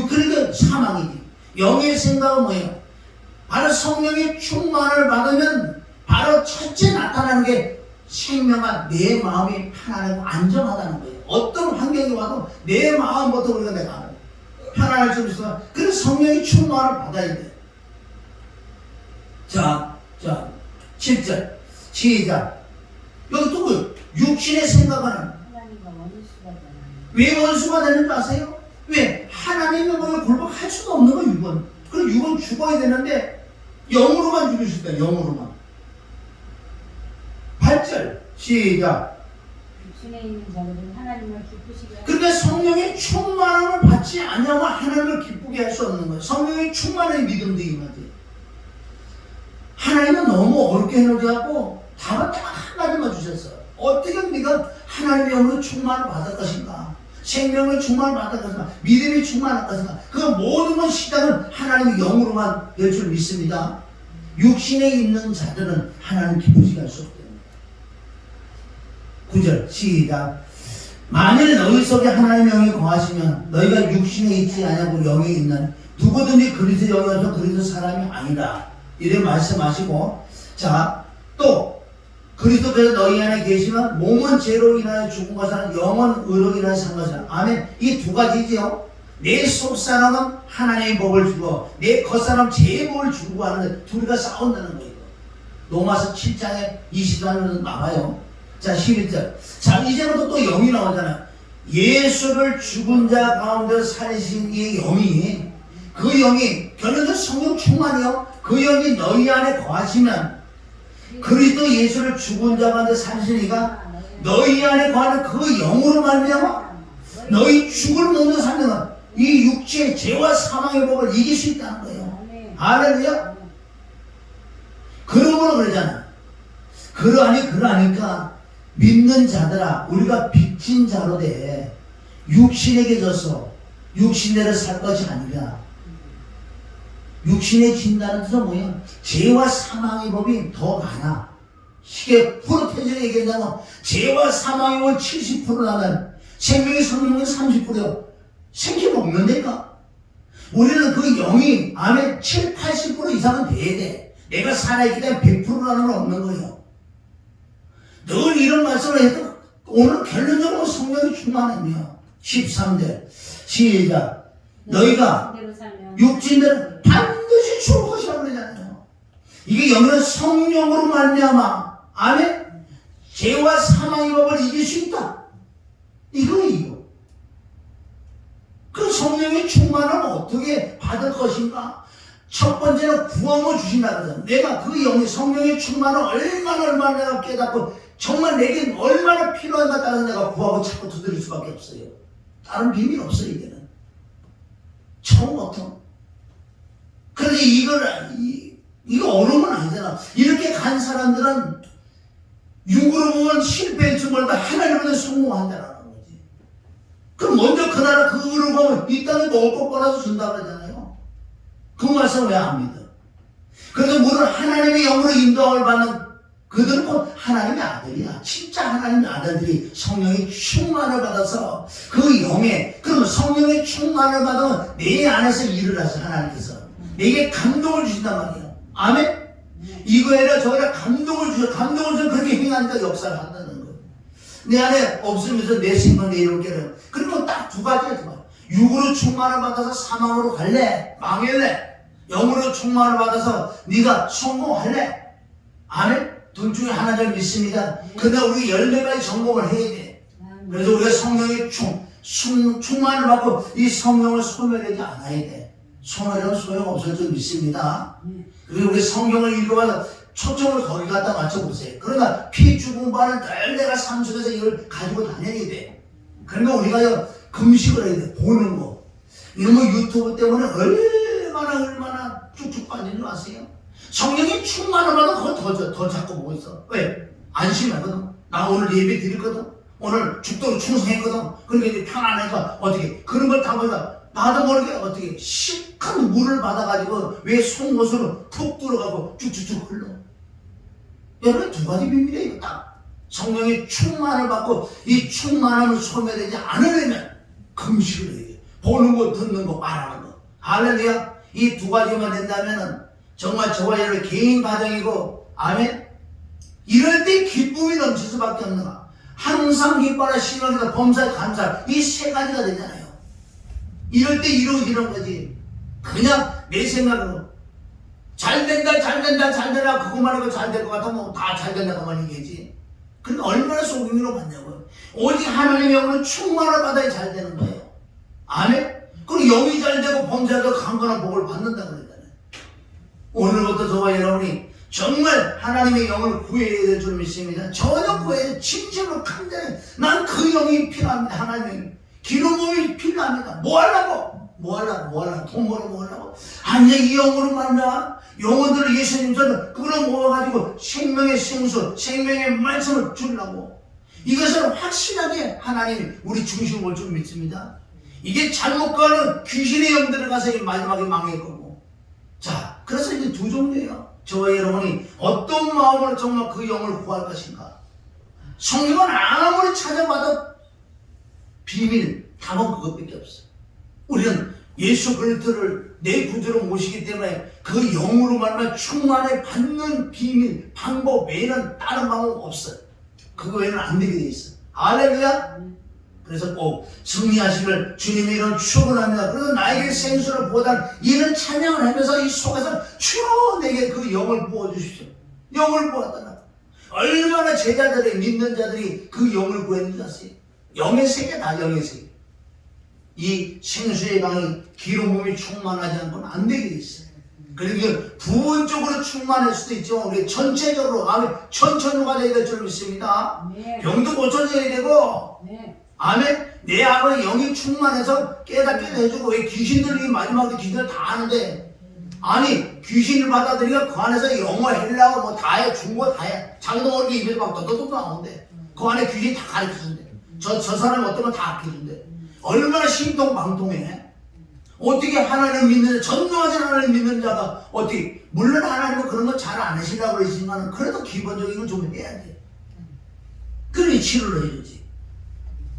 그러니까 사망이지. 영의 생각은 뭐예요? 바로 성령의 충만을 받으면 바로 첫째 나타나는 게 생명과 내 마음이 편안하고 안정하다는 거예요. 어떤 환경이 와도 내 마음부터 우리가 내가 편안할 수 있어. 그래서 성령의 충만을 받아야 돼. 자, 7절 시작. 여기 또 그 육신의 생각은 왜 원수가 되는 줄 아세요? 왜? 하나님의 법에 굴복할 수가 없는 거예요, 육은. 그럼 육은 죽어야 되는데 영으로만 죽일 수 있다, 영으로만. 8절 시작.
육신에 있는 자들은 하나님을 기쁘시게 하고
그러니까 성령의 충만함을 받지 않으면 하나님을 기쁘게 할 수 없는 거예요. 성령의 충만의 믿음도 임하지. 하나님은 너무 어렵게 해놓지 않고 답은 딱 한 가지만 주셨어요. 어떻게 네가 하나님의 영으로 충만을 받을 것인가? 생명을 충만을 받을 것인가? 믿음이 충만할 것인가? 그 모든 건 시작은 하나님의 영으로만 될 줄 믿습니다. 육신에 있는 자들은 하나님 기쁘시게 할 수 없대요. 9절 시작. 만일 너희 속에 하나님의 영이 거하시면 너희가 육신에 있지 아니하고 영에 있는 누구든지 그리스도 영이 없어 그리스도 사람이 아니다. 이래 말씀하시고, 자, 또 그리스도께서 너희 안에 계시면 몸은 죄로 인하여 죽은 것은 영은 의로 인하여 산 것이라. 아멘. 이 두 가지지요. 내 속사람은 하나님의 법을 주고 내 겉사람 죄의 법을 주고 하는데 둘이가 싸운다는 거예요. 로마서 7장에 20절은 나와요. 자, 11절. 자, 이제부터 또 영이 나오잖아요. 예수를 죽은 자 가운데 살리신 이 영이, 그 영이 결론적으로 성령 충만이요. 그 영이 너희 안에 거하시면 그리스도 예수를 죽은 자 가운데 살리시니까 너희 안에 거하는 그 영으로 말미암아 너희 죽을 넘는 삶은 이 육체의 죄와 사망의 법을 이길 수 있다는 거예요. 할렐루야. 그러므로 그러잖아. 그러하니까 믿는 자들아, 우리가 빚진 자로 돼 육신에게 져서 육신대로 살 것이 아니라, 육신에 진다는 뜻은 뭐예요? 죄와 사망의 법이 더 많아. 이게 프로테이저로 얘기한다면 죄와 사망의 법은 70%라면 생명의 성령은 30%요. 생기면 없는데니까. 우리는 그 영이 안에 7, 80% 이상은 돼야 돼. 내가 살아있기 때문에 100%라는 건 없는 거예요. 늘 이런 말씀을 해도 오늘 결론적으로 성령이 충만하며 13절 시작. 너희가 육신대로 반드시 죽을 것이라고 그러잖아요. 이게 영은 성령으로 말미암아 아멘. 죄와 사망의 법을 이길 수 있다. 이거예요. 그 성령의 충만을 어떻게 받을 것인가? 첫 번째는 구원을 주신다 그러잖아요. 내가 그 영의 성령의 충만을 얼마나 내가 깨닫고 정말 내게 얼마나 필요한가 따라서 내가 구하고 자꾸 두드릴 수밖에 없어요. 다른 비밀 없어요. 이게는 처음부터. 그런데 이거 어려움은 아니잖아. 이렇게 간 사람들은 육으로 보면 실패일 줄 몰라 하나님으로는 성공한다는 거지. 그럼 먼저 그 나라 그 의로 보면 이 땅에 먹을 것 꺼내서 준다 그러잖아요. 그 말씀 왜 안 믿어? 그래서 물론 하나님의 영으로 인도함을 받는 그들은 곧 하나님의 아들이야. 진짜 하나님의 아들들이 성령의 충만을 받아서 그 영에, 그럼 성령의 충만을 받으면 내 안에서 일을 하셔. 하나님께서 내게 감동을 주신단 말이야. 아멘? 이거에라 저거라 감동을 주셔. 감동을 주셔. 그렇게 행하니까 역사를 한다는 거예요. 내 안에 없으면서 내 생각 내이롭게 하는. 그러면 딱 두 가지야. 육으로 충만을 받아서 사망으로 갈래? 망할래? 영으로 충만을 받아서 네가 성공할래? 아멘? 둘 중에 하나를 믿습니다. 그러나 우리 14가지 점검을 해야 돼. 그래서 우리가 성령의 충만을 받고 이 성령을 소멸하지 않아야 돼. 소멸하면 소용없을 줄 믿습니다. 그리고 우리 성경을 읽어봐서 초점을 거기 갖다 맞춰보세요. 그러나 피 죽음과는 늘 내가 삶 속에서 이걸 가지고 다녀야 돼. 그러니까 우리가 금식을 해야 돼. 보는 거. 이런 거 유튜브 때문에 얼마나 쭉쭉 빠지는 줄 아세요? 성령이 충만하면 그거 더 자꾸 보고 있어. 왜? 안심하거든. 나 오늘 예배 드렸거든. 오늘 죽도록 충성했거든. 그러니까 이제 편안하니까 어떻게 그런 걸 다 보니까 나도 모르게 어떻게 시큰 물을 받아가지고 왜 속못으로 푹 들어가고 쭉쭉쭉 흘러. 여러분 두 가지 비밀이에요. 딱 성령의 충만을 받고 이 충만함을 소멸되지 않으려면 금식을 해야 돼. 보는 거, 듣는 거, 말하는 거. 할렐루야. 이 두 가지만 된다면은 정말 저와 여러분 개인 가정이고, 아멘. 이럴 때 기쁨이 넘칠 수밖에 없는 거. 항상 기뻐라, 신앙이다, 범사에 감사. 이 세 가지가 되잖아요. 이럴 때 이루어지는 거지. 그냥 내 생각으로 잘 된다, 그것만 하고 잘 될 것 같으면 다 잘 된다고만 얘기하지. 그러니까 얼마나 속임으로 받냐고요. 오직 하나님의 영으로 충만을 받아야 잘 되는 거예요. 아멘? 그리고 영이 잘 되고 범사도 강건한 복을 받는다 그러잖아요. 오늘부터 저와 여러분이 정말 하나님의 영을 구해야 될 줄 믿습니다. 전혀 구해야 진심으로 간절히 난 그 영이 필요합니다. 하나님의 영. 기름 부음이 필요합니다. 뭐 하려고? 돈 벌어 뭐 하려고? 아니 이 영으로 만나 영혼들을 예수님처럼 끌어모아가지고 생명의 생수, 생명의 말씀을 주려고. 이것을 확실하게 하나님 우리 중심으로 올 줄 믿습니다. 이게 잘못 가는 귀신의 영들을 가서 마지막에 망할 거고. 자, 그래서 이제 두 종류예요. 저와 여러분이 어떤 마음으로 정말 그 영을 구할 것인가. 성경은 아무리 찾아봐도 비밀, 답은 그것밖에 없어. 우리는 예수 그리스도를 내 구주로 모시기 때문에 그 영으로 말하면 충만에 받는 비밀, 방법 외에는 다른 방법 없어요. 그거 외에는 안 되게 돼 있어. 할렐루야. 그래서 꼭 승리하시길 주님의 이런 축원합니다. 그래서 나에게 생수를 보단 이는 찬양을 하면서 이 속에서 주여 내게 그 영을 부어주십시오. 영을 부었다. 얼마나 제자들이 믿는 자들이 그 영을 구했는지 아세요? 영의 세계다. 영의 세계. 이 생수의 강이 기름 부음이 충만하지 않고는 안 되게 돼 있어요. 그러니까 부분적으로 충만할 수도 있지만 우리 전체적으로 아멘 천천히가 되어야 될 줄 믿습니다.
네.
병도 고쳐져야 되고
네.
아멘. 내 안에 영이 충만해서 깨닫게 해주고. 왜 귀신들이 마지막에 귀신을 다 하는데 아니 귀신을 받아들이니까 그 안에서 영어 헬라어 뭐 다 해. 중국어 다 해. 자기도 모르게 입에서 막 떠떠떠 나오는데 그 안에 귀신이 다 가르쳐준대. 저 사람이 어떤 건 다 가르쳐준대. 얼마나 신통방통해. 어떻게 하나님을 믿는 전능하신 하나님을 믿는 자가 어떻게 물론 하나님은 그런 거 잘 안 하시려고 그러시지만 그래도 기본적인 건 좀 해야 돼. 그러니 치료를 해주지.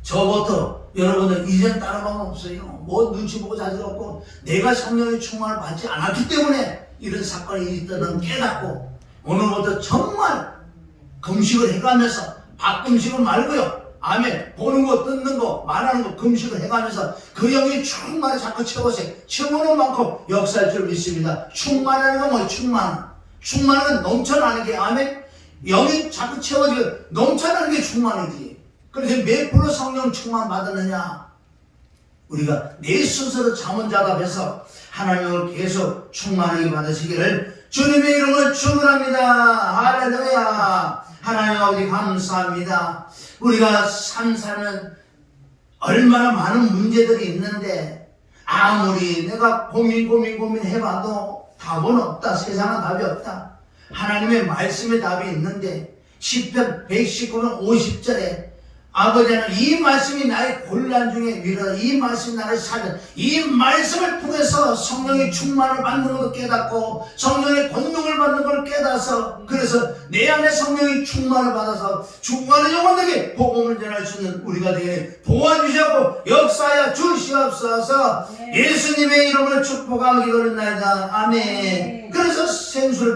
저부터 여러분들 이젠 다른 방법 없어요. 뭐 눈치 보고 자질 없고 내가 성령의 충만을 받지 않았기 때문에 이런 사건이 있다는 깨닫고 오늘부터 정말 금식을 해가면서 밥금식을 말고요. 아멘. 보는 거, 듣는 거, 말하는 거, 금식을 해가면서 그 영이 충만히 자꾸 채워서 채우는 만큼 역사할 줄 믿습니다. 충만하는 건 뭐예요? 충만하는 건 넘쳐나는 게 아멘. 영이 자꾸 채워지고 넘쳐나는 게 충만이지. 그래서 몇 프로 성령 충만 받았느냐? 우리가 내 스스로 자문자답해서 하나님을 계속 충만하게 받으시기를 주님의 이름을 축원합니다. 할렐루야. 하나님 아버지 감사합니다. 우리가 삶 사는 얼마나 많은 문제들이 있는데 아무리 내가 고민해봐도 답은 없다. 세상은 답이 없다. 하나님의 말씀에 답이 있는데 시편 119편 50절에 아버지는 이 말씀이 나의 곤란 중에 위로다. 이 말씀이 나를 살려. 이 말씀을 통해서 성령의 충만을 받는 것을 깨닫고 성령의 권능을 받는 걸 깨닫아서 그래서 내 안에 성령의 충만을 받아서 죽어가는 영혼에게 복음을 전할 수 있는 우리가 되게 도와주시고 역사하여 주시옵소서. 예수님의 이름으로 축복하기 원합니다. 아멘. 그래서 생수를